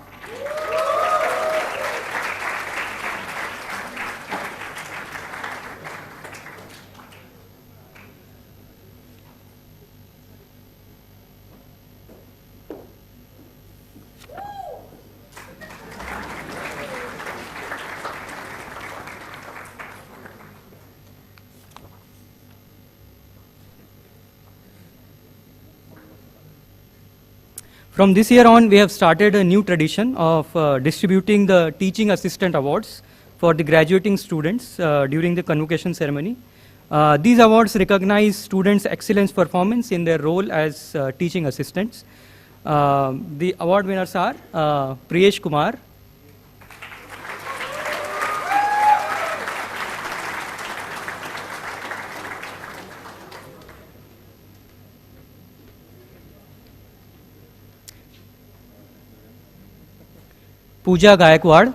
From this year on, we have started a new tradition of distributing the Teaching Assistant Awards for the graduating students during the convocation ceremony. These awards recognize students' excellence performance in their role as teaching assistants. The award winners are Priyesh Kumar, Pooja Gaikwad,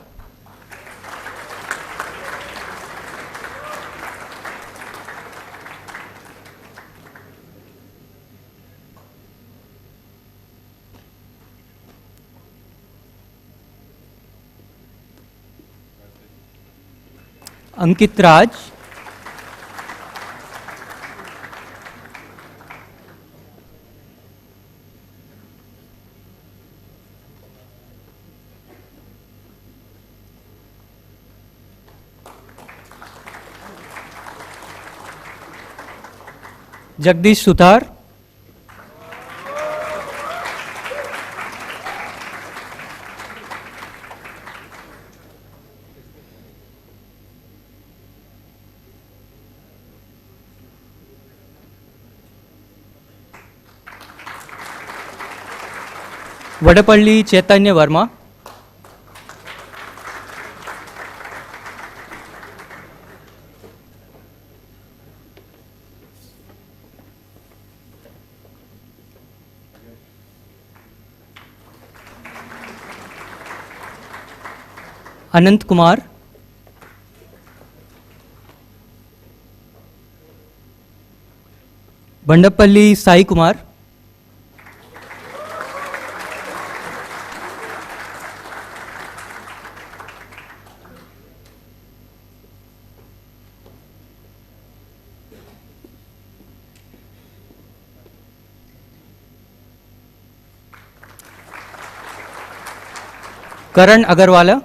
Ankit Raj, Jagdish Suthar, Vadapalli Chaitanya Verma, Anant Kumar, Bandapalli Sai Kumar, Karan Agarwala,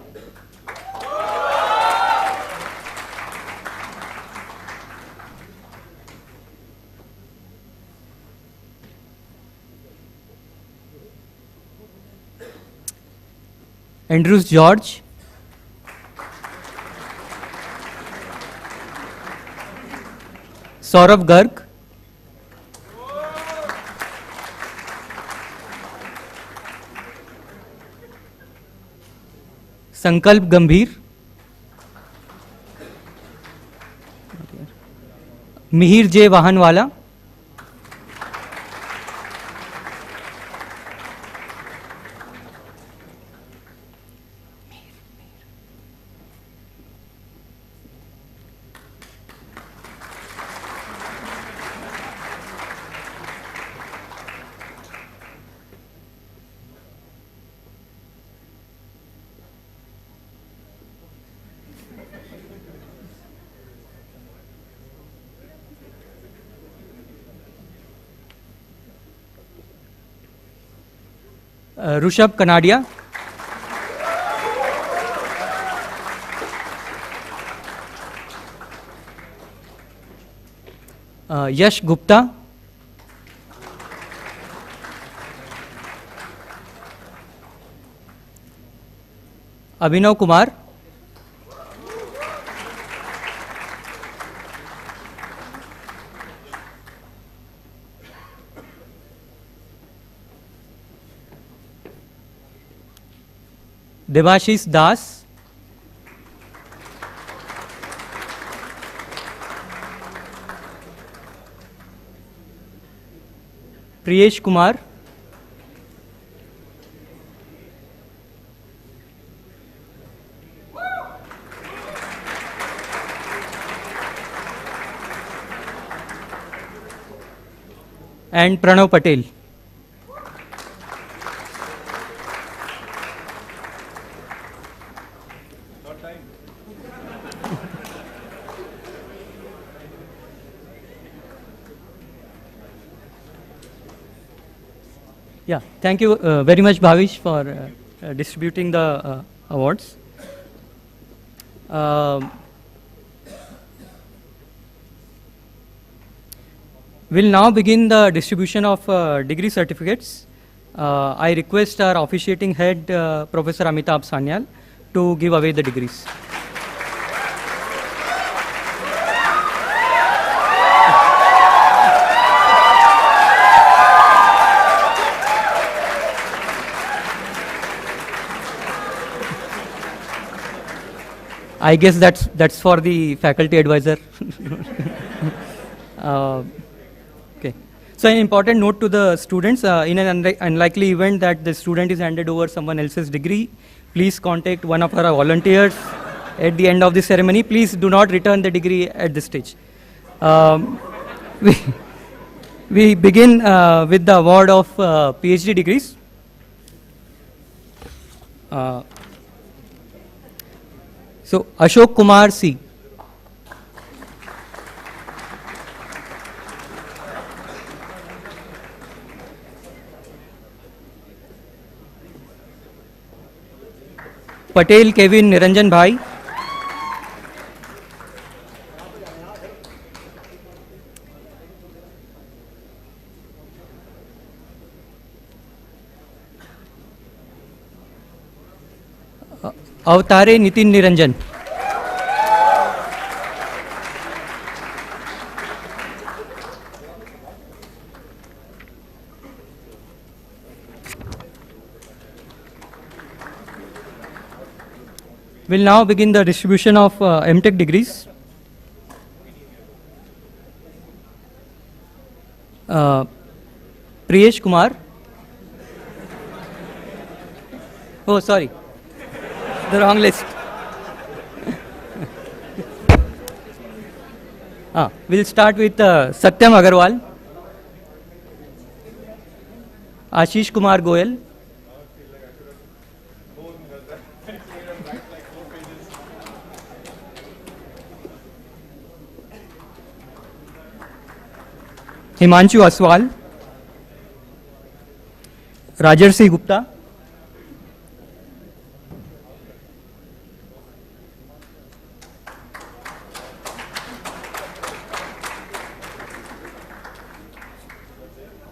Andrews George, Saurabh Garg, Sankalp Gambhir, Mihir J. Wahanwala, Rushabh Kanadia, Yash Gupta, Abhinav Kumar, Devashish Das, Priyesh Kumar, and Pranav Patel. Yeah, thank you very much, Bhavish, for distributing the awards. We'll now begin the distribution of degree certificates. I request our officiating head, Professor Amitabh Sanyal, to give away the degrees. I guess that's for the faculty advisor. Okay. So an important note to the students, in an unlikely event that the student is handed over someone else's degree, please contact one of our volunteers at the end of the ceremony. Please do not return the degree at this stage. We begin with the award of PhD degrees. So Ashok Kumar C. Patel Kevin Niranjan Bhai. Avtare Nitin Niranjan. We'll now begin the distribution of Mtech degrees. Priyesh Kumar. Oh, sorry. The wrong list. We'll start with Satyam Agarwal, Ashish Kumar Goyal, Himanshu Aswal, Rajarsi Gupta,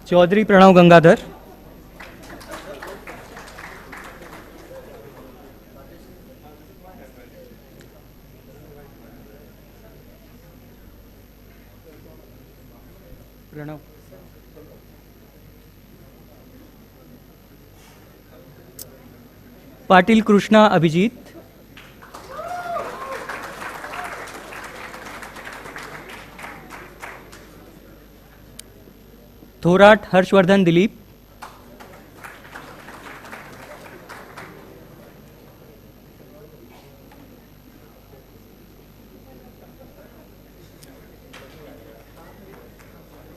Chaudhary Pranav Gangadhar, Pranav, Patil Krishna Abhijit, Thorat Harshvardhan Dilip,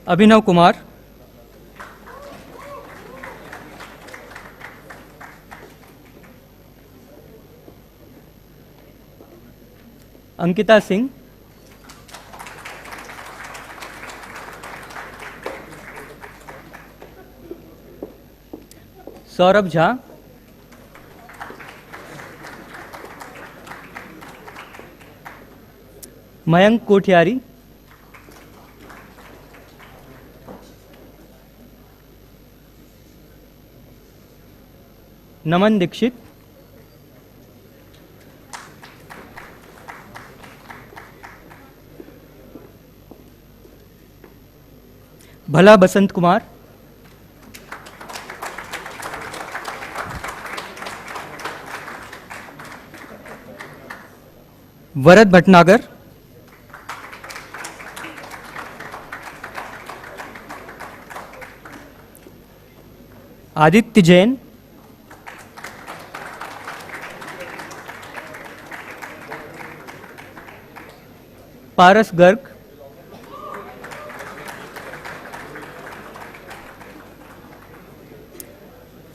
Abhinav Kumar, Ankita Singh, Saurabh Jha, Mayank Kothiyari, Naman Dikshit, Bhala Basant Kumar, Varat Bhatnagar, Aditya Jain, Paras Garg,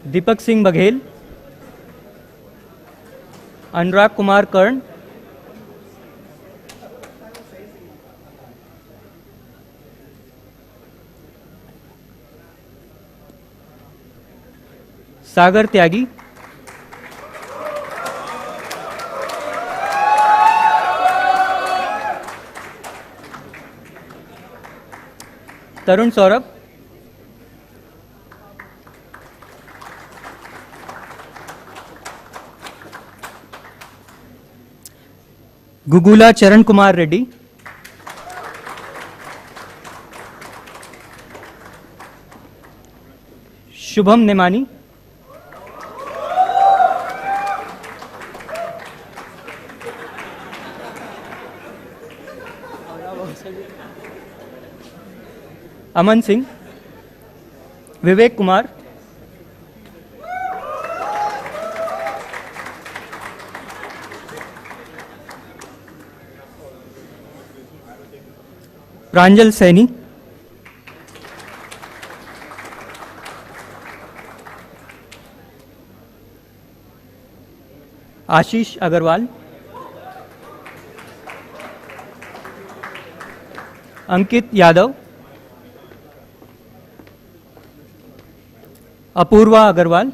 Deepak Singh Baghel, Anurag Kumar Karn, Sagar Tyagi, Tarun Saurabh, Gugula Charan Kumar Reddy, Shubham Nemani, Aman Singh, Vivek Kumar, Pranjal Saini, Ashish Agarwal, Ankit Yadav, Apurva Agarwal,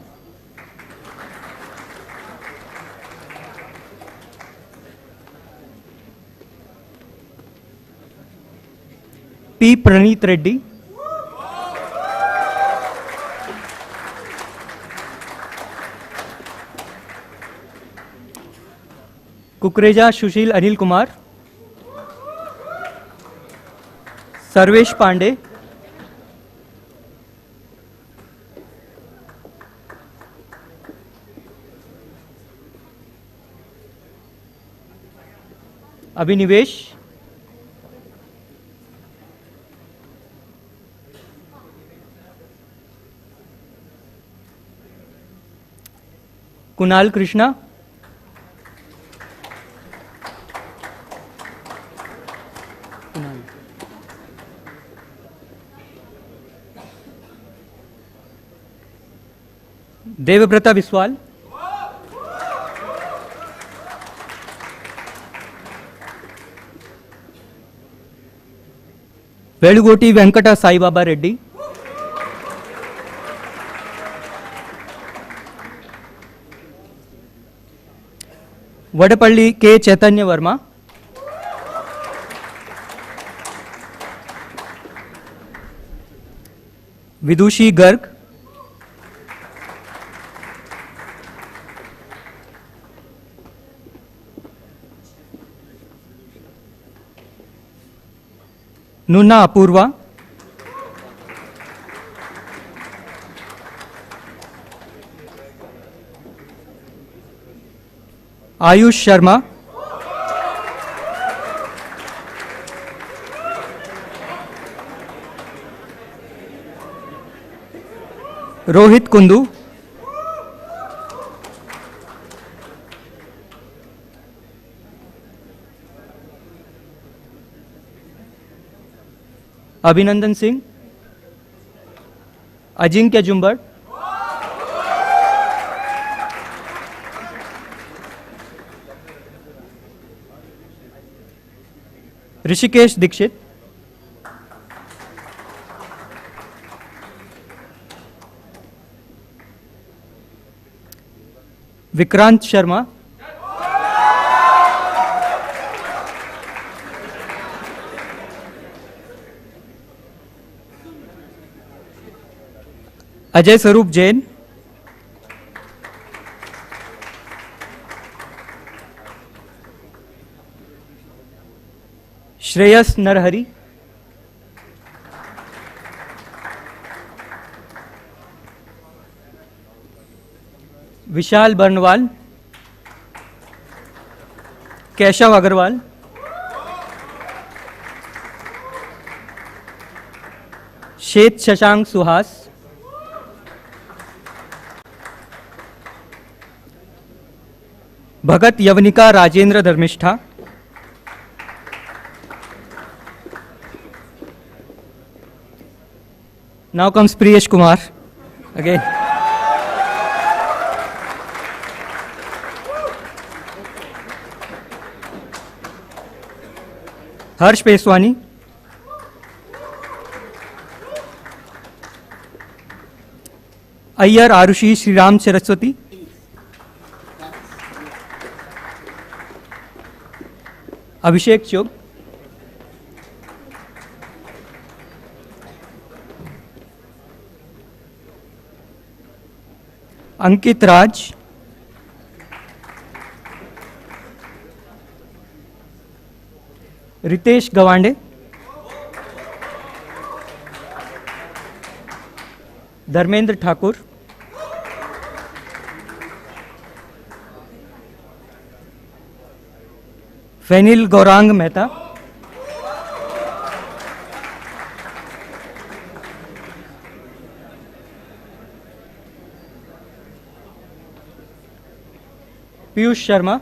P. Praneeth Reddy, Kukreja Sushil Anil Kumar, Sarvesh Pandey, अभिनिवेश, कुणाल कृष्णा, देवव्रता विस्वाल, वेलुगोटी वेंकटा साई बाबा रेड्डी, वडपल्ली के चैतन्य वर्मा, विदुषी गर्ग, नूना अपूर्वा, आयुष शर्मा, रोहित कुंदू, अभिनंदन सिंह, अजिंक्य जुंबर, ऋषिकेश दीक्षित, विक्रांत शर्मा, अजय स्वरूप जैन, श्रेयस नरहरि, विशाल बर्नवाल, केशव अग्रवाल, श्वेत शशांक सुहास, भगत यवनिका Rajendra Dharmishtha, now comes Priyesh Kumar again. हर्ष पेसवानी, अय्यर आरुषि श्रीराम सरस्वती, अभिषेक चुग, अंकित राज, Ritesh Gawande, Dharmendra Thakur, phenyl Gaurang Mehta, Piyush Sharma,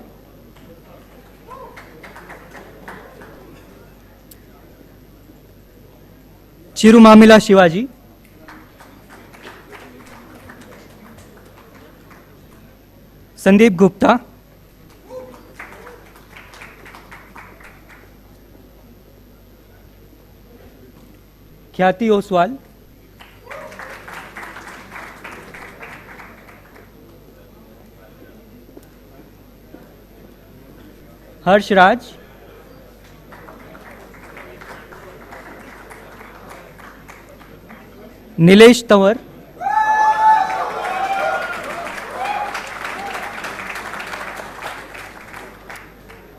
चिरुमामिला Shivaji, Sandeep Gupta, ख्याति ओसवाल, हर्षराज, नीलेश तंवर,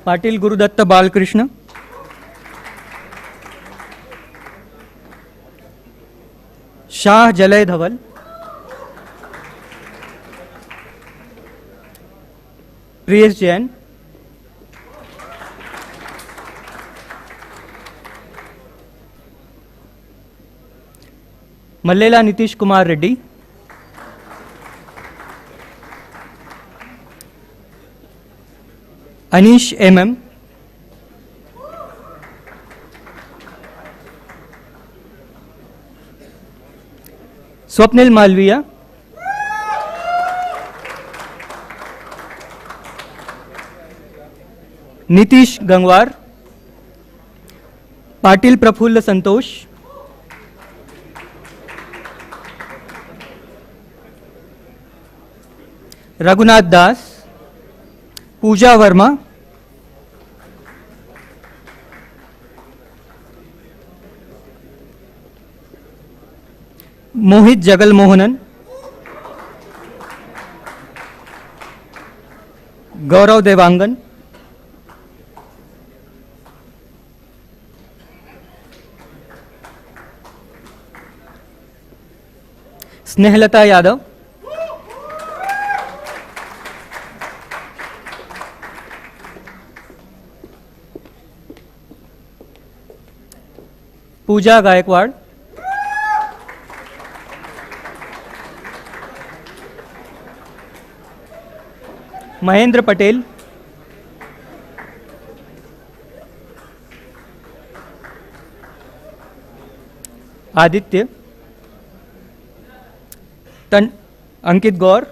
पाटिल गुरुदत्त बालकृष्ण, शाह जलय धवल, Priyesh Jain, Mallela Nitish Kumar Reddy, Anish MM, Swapnil Malviya, Nitish Gangwar, Patil Prafulla Santosh, Raghunath Das, Pooja Verma, Mohit Jagal Mohanan, Gaurav Devangan, Snehlata Yadav, Pooja Gaikwad, Mahendra Patel, Aditya, Ankit Gaur,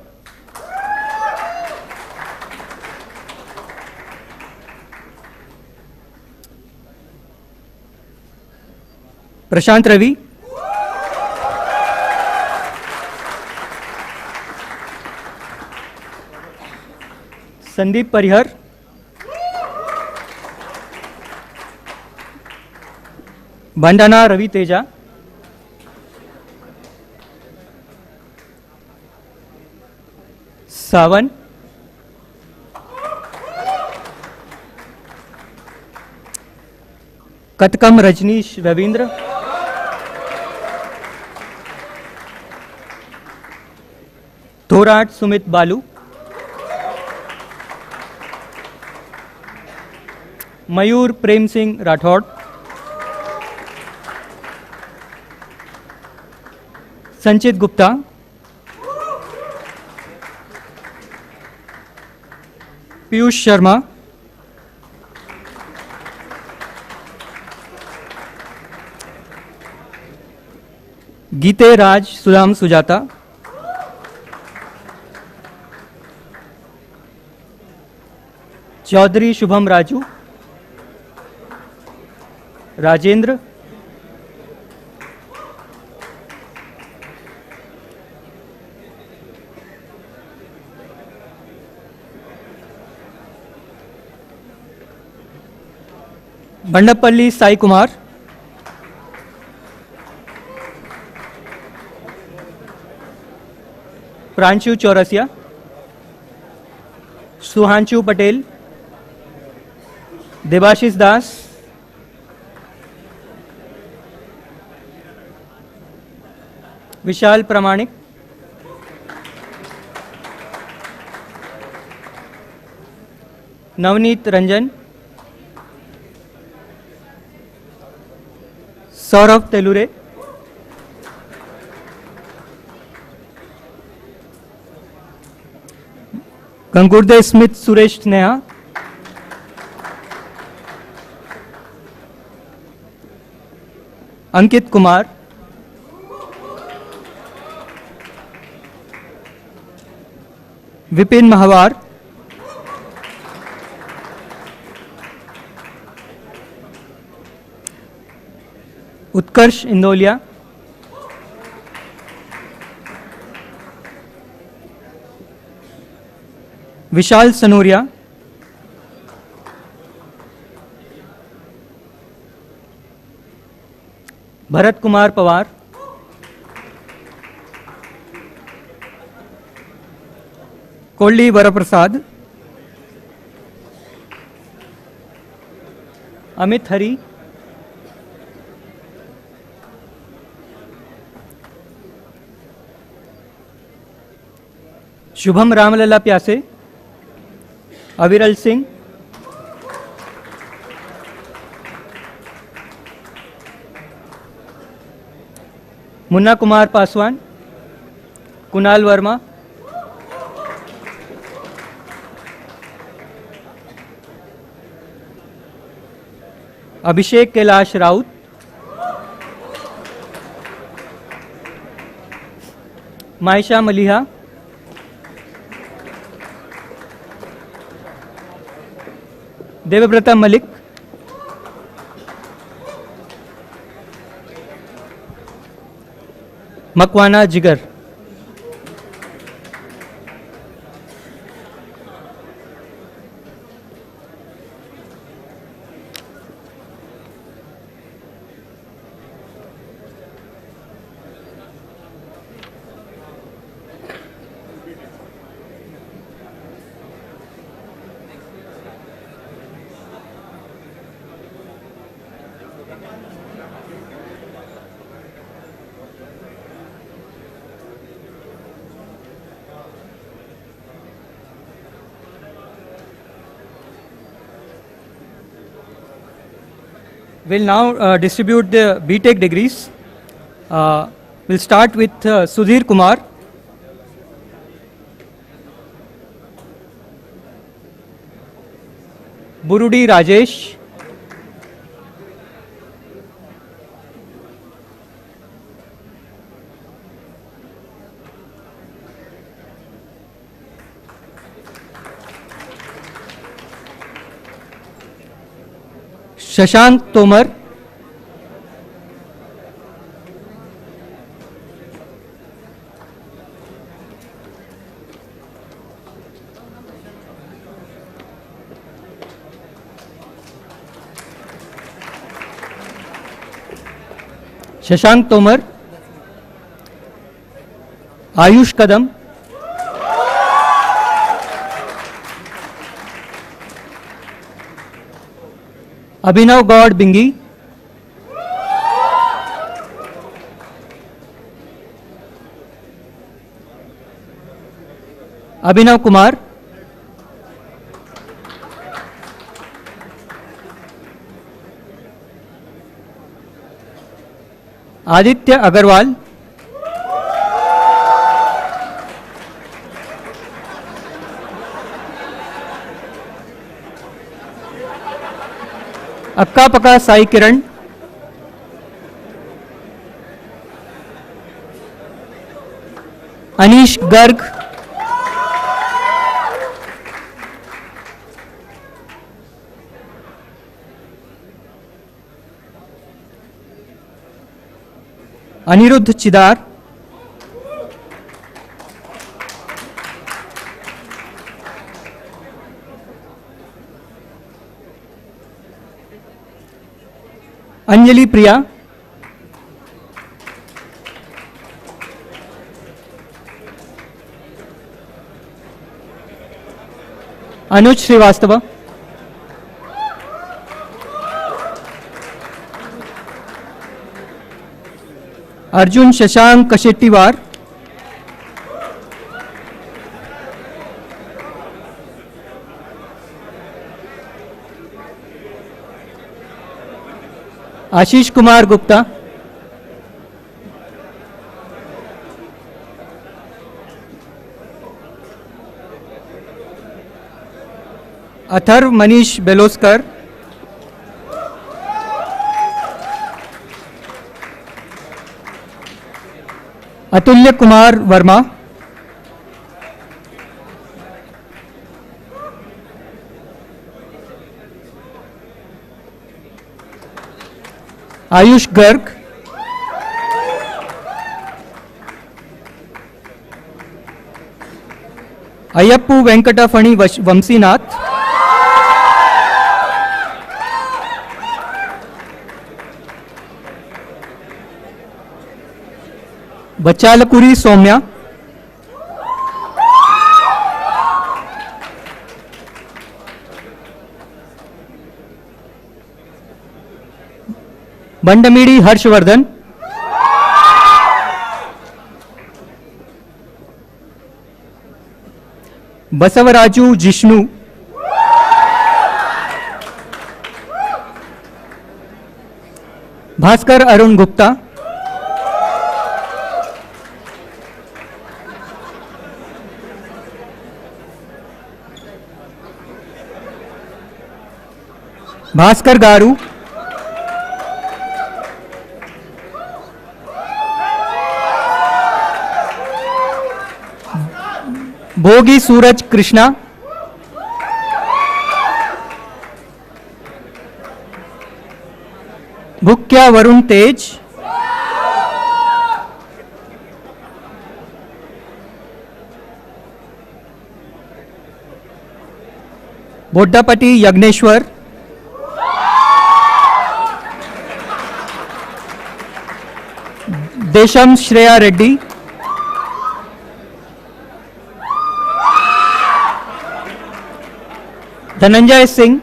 Prashanth Ravi, Sandeep Parihar, Bandana Ravi Teja, Savan, Katkam Rajneesh Ravindra, Thorat Sumit Balu, Mayur Prem Singh Rathod, Sanchit Gupta, Piyush Sharma, Geete Raj Sudham Sujata, Chaudhary Shubham Raju, Rajendra, Bandapalli Sai Kumar, Pranshu Chaurasia, Suhanshu Patel, Debashis Das, Vishal Pramanik, Navneet Ranjan, Saurav Telure, Gangurde Smith Suresh Neha, Ankit Kumar, Vipin Mahawar, Utkarsh Indolia, Vishal Sanoria, Bharat Kumar Pawar, Kolli Varaprasad, Amit Hari, Shubham Ramalala Pyase, Aviral Singh, Munna Kumar Paswan, Kunal Verma, अभिषेक कैलाश राउत, मायशा मलिहा, देवव्रता मलिक, मकवाना जिगर। We'll now distribute the Btech degrees. We'll start with Sudhir Kumar. Burudi Rajesh. Shashank Tomar, Shashank Tomar, Ayush कदम, अभिनव गौड़ बिंगी, अभिनव कुमार, आदित्य अग्रवाल, अक्का पका साई किरण, अनीश गर्ग, अनिरुद्ध चिदार, अंजलि प्रिया, अनुज श्रीवास्तव, अर्जुन शशांक कशेट्टीवार, आशीष कुमार गुप्ता, अथर्व मनीष बेलोस्कर, अतुल्य कुमार वर्मा, आयुष गर्ग, अयप्पू वेंकटफणी वंशीनाथ, बच्चालकुरी सौम्या, बंडमीड़ी हर्षवर्धन, बसवराजू जिष्णु, भास्कर अरुण गुप्ता, భాస్కర్ గారు, భోగి సూరజ్ కృష్ణ, भुक्या वरुण तेज, बोड्डापति यज्ञेश्वर, देशम श्रेया रेड्डी, धनंजय सिंह,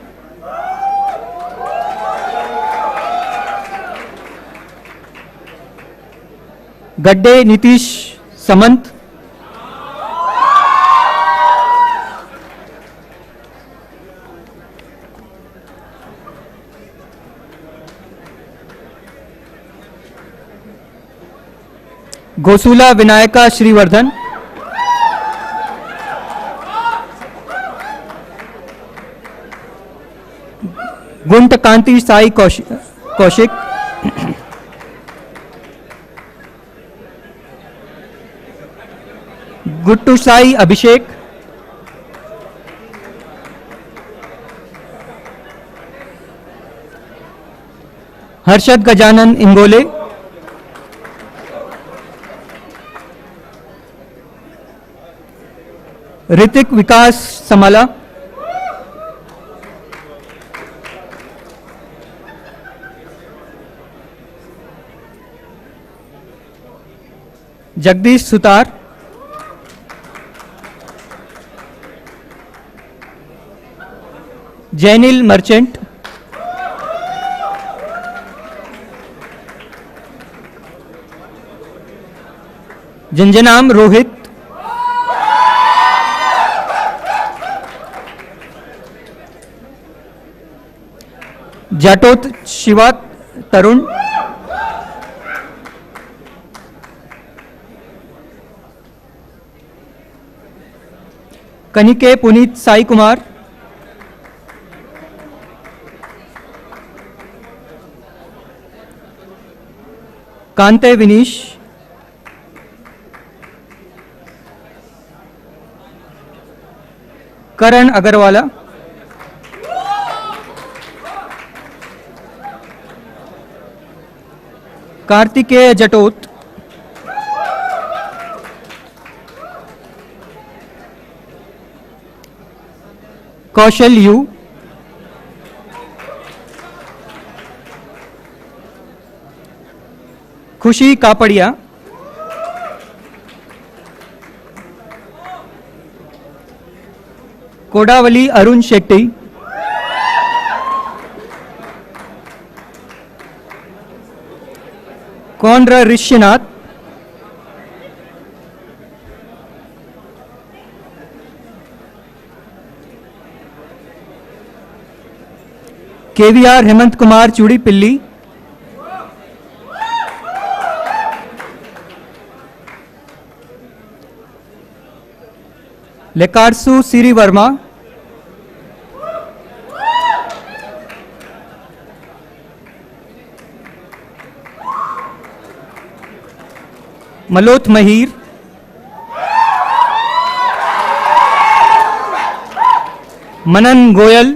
गड्डे नीतीश समंत, गोसूला विनायका श्रीवर्धन, गुंट कांति साई कौशिक, गुट्टू साई अभिषेक, हर्षद गजानन इंगोले, ऋतिक विकास समाला, Jagdish Sutar, Jainil merchant, जंजनाम Rohit, जाटोत Shiva तरुण, कनिके पुनीत साई कुमार, कांते विनीश, करण अग्रवाला, कार्तिकेय जटोत, कौशल you, खुशी Kapadia, कोडावली Arun Shetty, कौंड्र ऋष्यनाथ, KVR Hemant Kumar चूड़ी पिल्ली, लेकार्सु सिरी वर्मा, मलोथ महीर, मनन गोयल,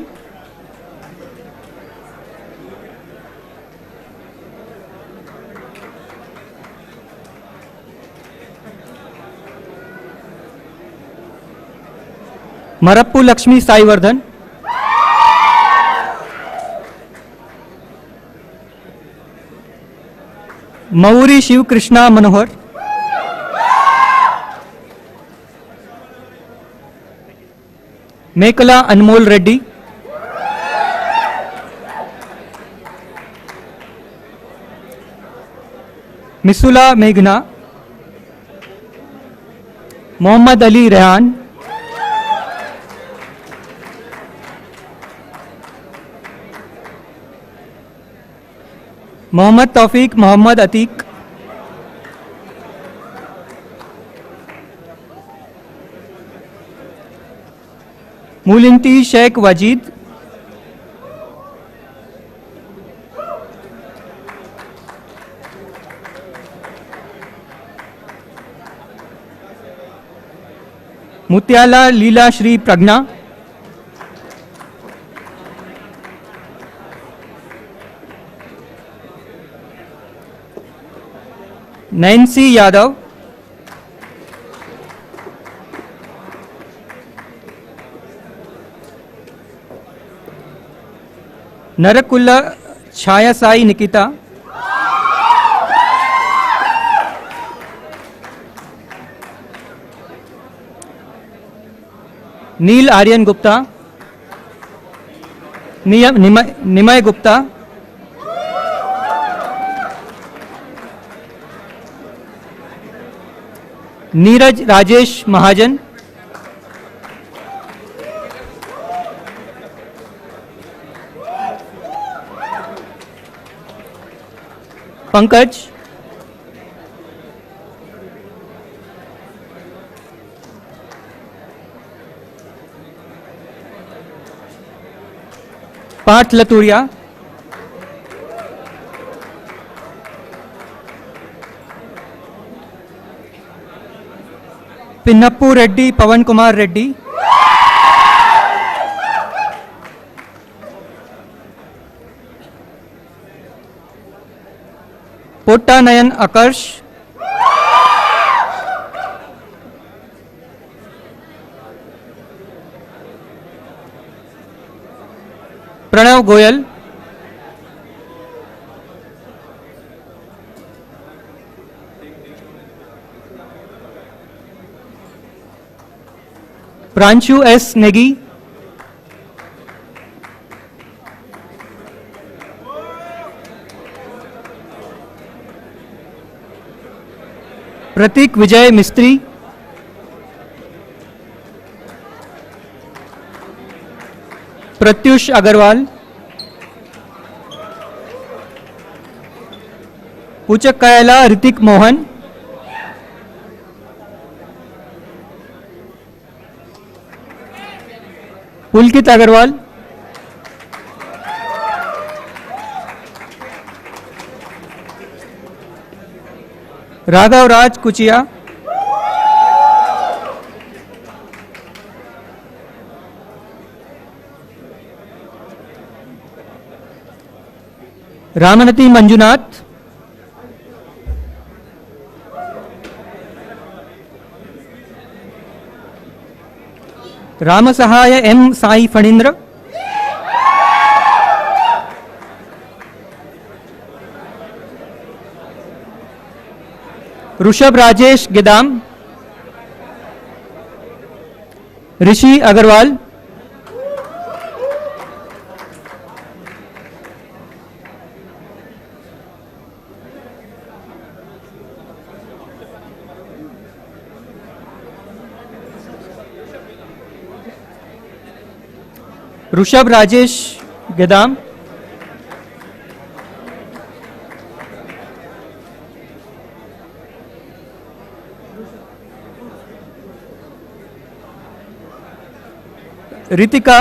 मरप्पू लक्ष्मी साईवर्धन, मऊरी शिव कृष्णा मनोहर, मेकला अनमोल रेड्डी, मिसुला मेघना, मोहम्मद अली रेहान, मोहम्मद तौफीक मोहम्मद अतीक, मूलिंती शेख वजीद, मुत्याला लीला श्री प्रज्ञा, नैन्सी यादव, नरकुल्ला छाया साई निकिता, नील आर्यन गुप्ता, निमय गुप्ता, नीरज राजेश महाजन, पंकज, पार्थ लतूरिया, पिन्नप्पू रेड्डी पवन कुमार रेड्डी, पोट्टानयन आकर्ष, प्रणव गोयल, प्रांशु एस नेगी, प्रतीक विजय मिस्त्री, प्रत्युष अग्रवाल, पूचक कायला ऋतिक मोहन, पुलकित अग्रवाल, राघव राज कुचिया, रामनती मंजुनाथ, रामसहाय एम साई फणींद्र, ऋषभ राजेश गिदाम, ऋषि अग्रवाल, ऋषभ राजेश गिदाम, रितिका,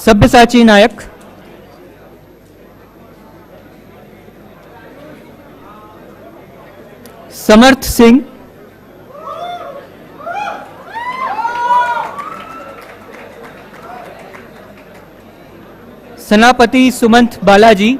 सब्यसाची नायक, समर्थ सिंह, सेनापति सुमंत बालाजी,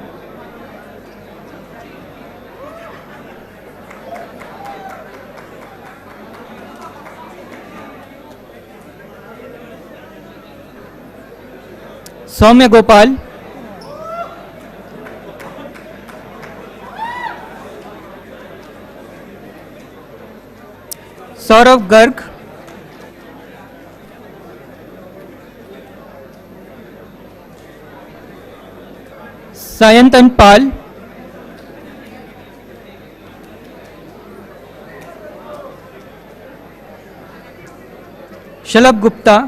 सौम्य गोपाल, सौरभ गर्ग, सायंतन पाल, शलभ गुप्ता,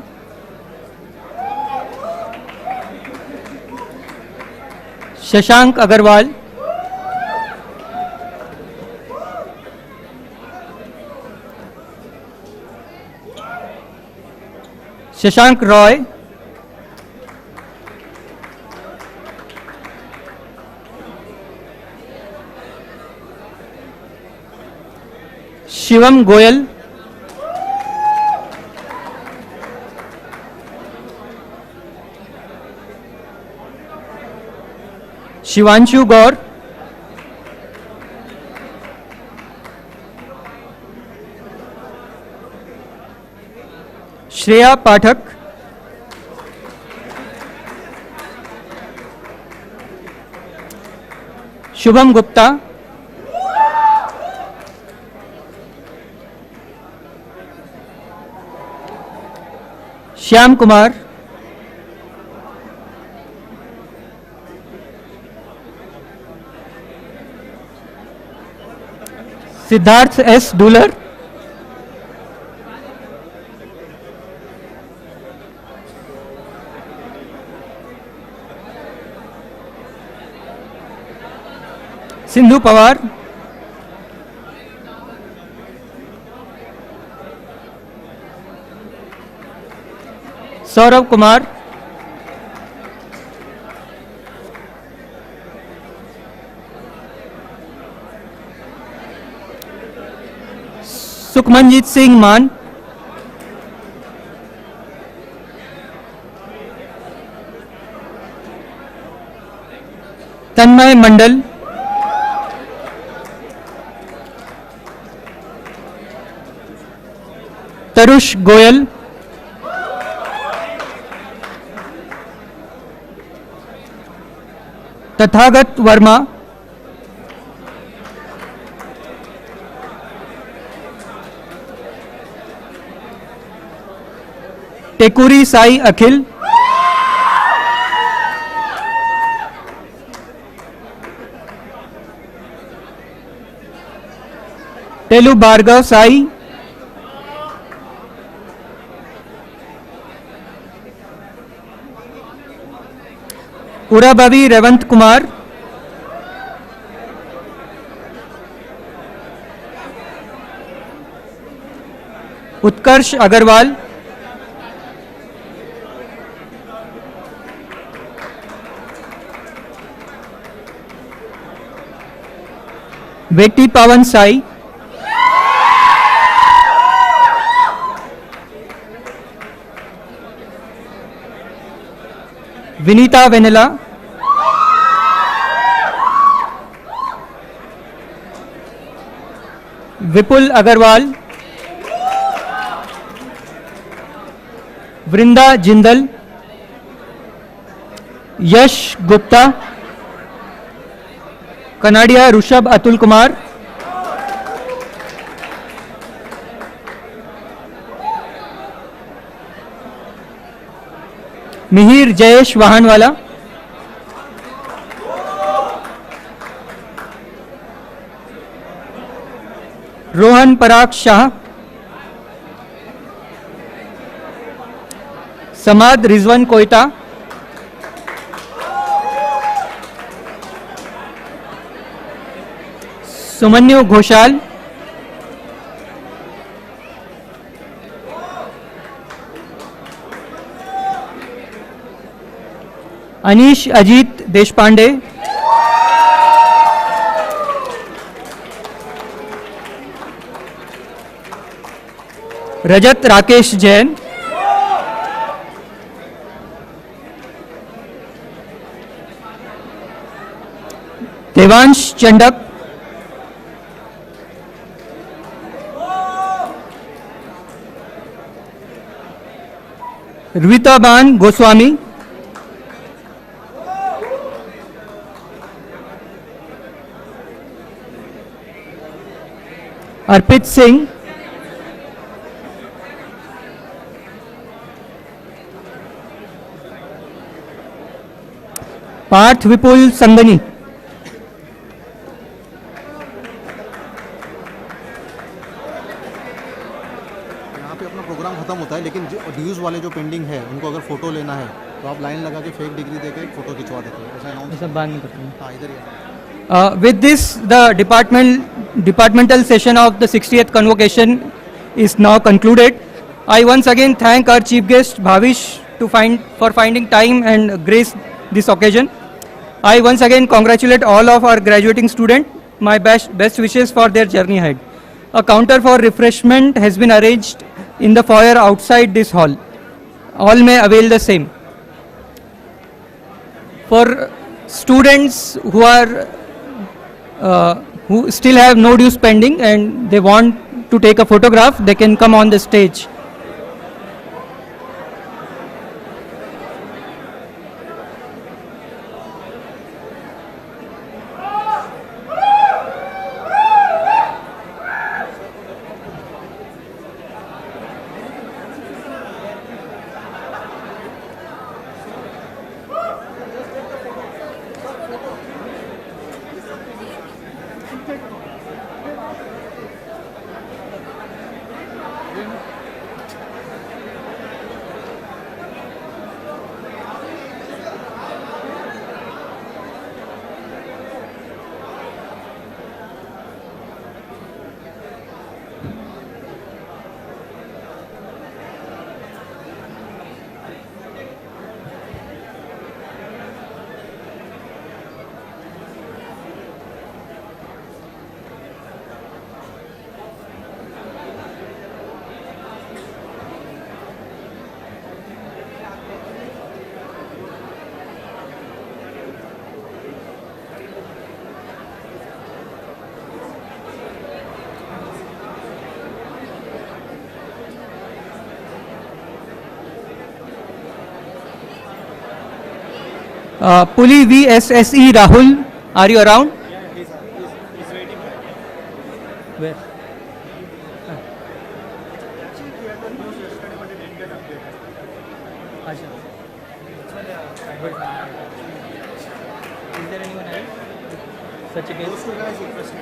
शशांक अग्रवाल, शशांक रॉय, शिवम गोयल, शिवांशु गौर, श्रेया पाठक, शुभम गुप्ता, श्याम कुमार, सिद्धार्थ एस डूलर, सिंधु पवार, सौरभ कुमार, सुखमनजीत सिंह मान, तन्मय मंडल, तरुष गोयल, तथागत वर्मा, टेकुरी साई अखिल, टेलु भार्गव साई, उराबवी रेवंत कुमार, उत्कर्ष अग्रवाल, बेटी पावन साई, विनीता वेनेला, विपुल अग्रवाल, वृंदा जिंदल, यश गुप्ता, कनाडिया ऋषभ अतुल कुमार, मिहिर जयेश वाहनवाला, रोहन पराग शाह, समाद रिजवन कोयता, सुमन्यु घोषाल, अनीश अजीत देशपांडे, रजत राकेश जैन, देवांश चंडक, रीताबान गोस्वामी, अर्पित सिंह, पार्थ विपुल संगनी, यहाँ पे अपना प्रोग्राम खत्म होता है, लेकिन जो ड्यूज वाले जो पेंडिंग है उनको अगर फोटो लेना है तो आप लाइन लगा के फेक डिग्री देके फोटो खिंचवा देते हैं, ऐसा अनाउंस सब बाद में करते हैं। हाँ इधर ही है। With this, the departmental session of the 60th Convocation is now concluded. I once again thank our chief guest Bhavish for finding time and grace this occasion. I once again congratulate all of our graduating students. My best wishes for their journey ahead. a counter for refreshment has been arranged in the foyer outside this hall. All may avail the same. For students who still have no dues pending and they want to take a photograph, they can come on the stage. Puli VSSE Rahul, are you around? Yeah, he's waiting. Where? Actually, we had the news yesterday, but it didn't get updated. Asha. Is there anyone else? Such a case? Those two guys interested.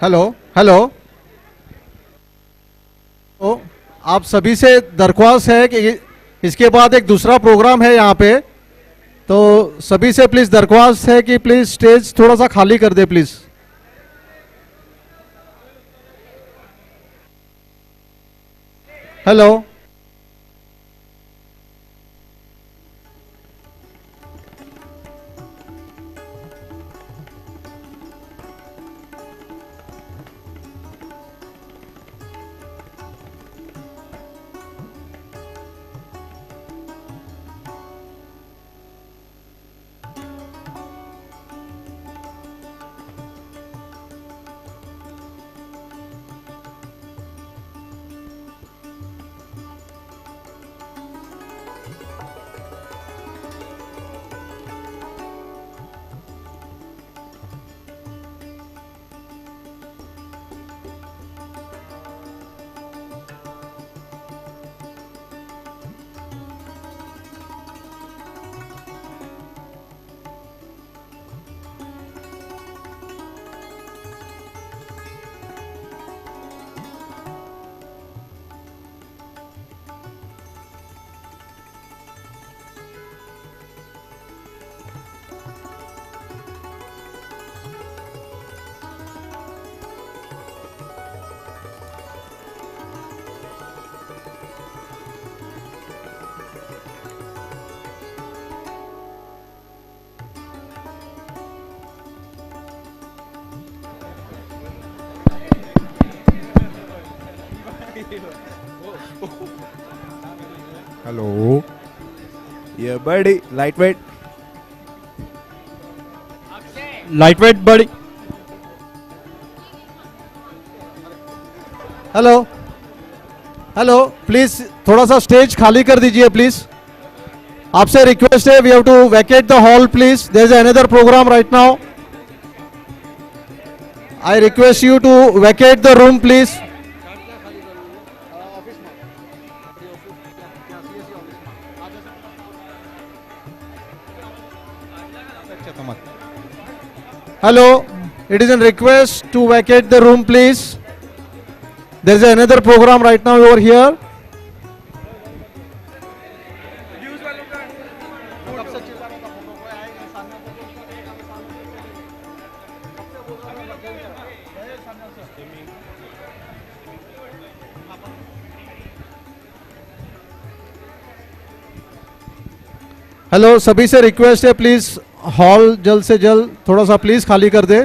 Hello hello. तो आप सभी से दरख्वास्त है कि इसके बाद एक दूसरा प्रोग्राम है यहाँ पे, तो सभी से प्लीज दरख्वास्त है कि प्लीज स्टेज थोड़ा सा खाली कर दे please. Hello. Hello. Yeah, buddy. Lightweight. Lightweight buddy. Hello hello, please थोड़ा सा स्टेज खाली कर दीजिए प्लीज। आपसे रिक्वेस्ट है, we have to vacate the hall please, there is another programme right now. I request you to vacate the room please. Hello, it is an request to vacate the room please, there is another programme right now over here. Hello, सभी से request है please hall जल्द से जल्द थोड़ा सा please खाली कर दे।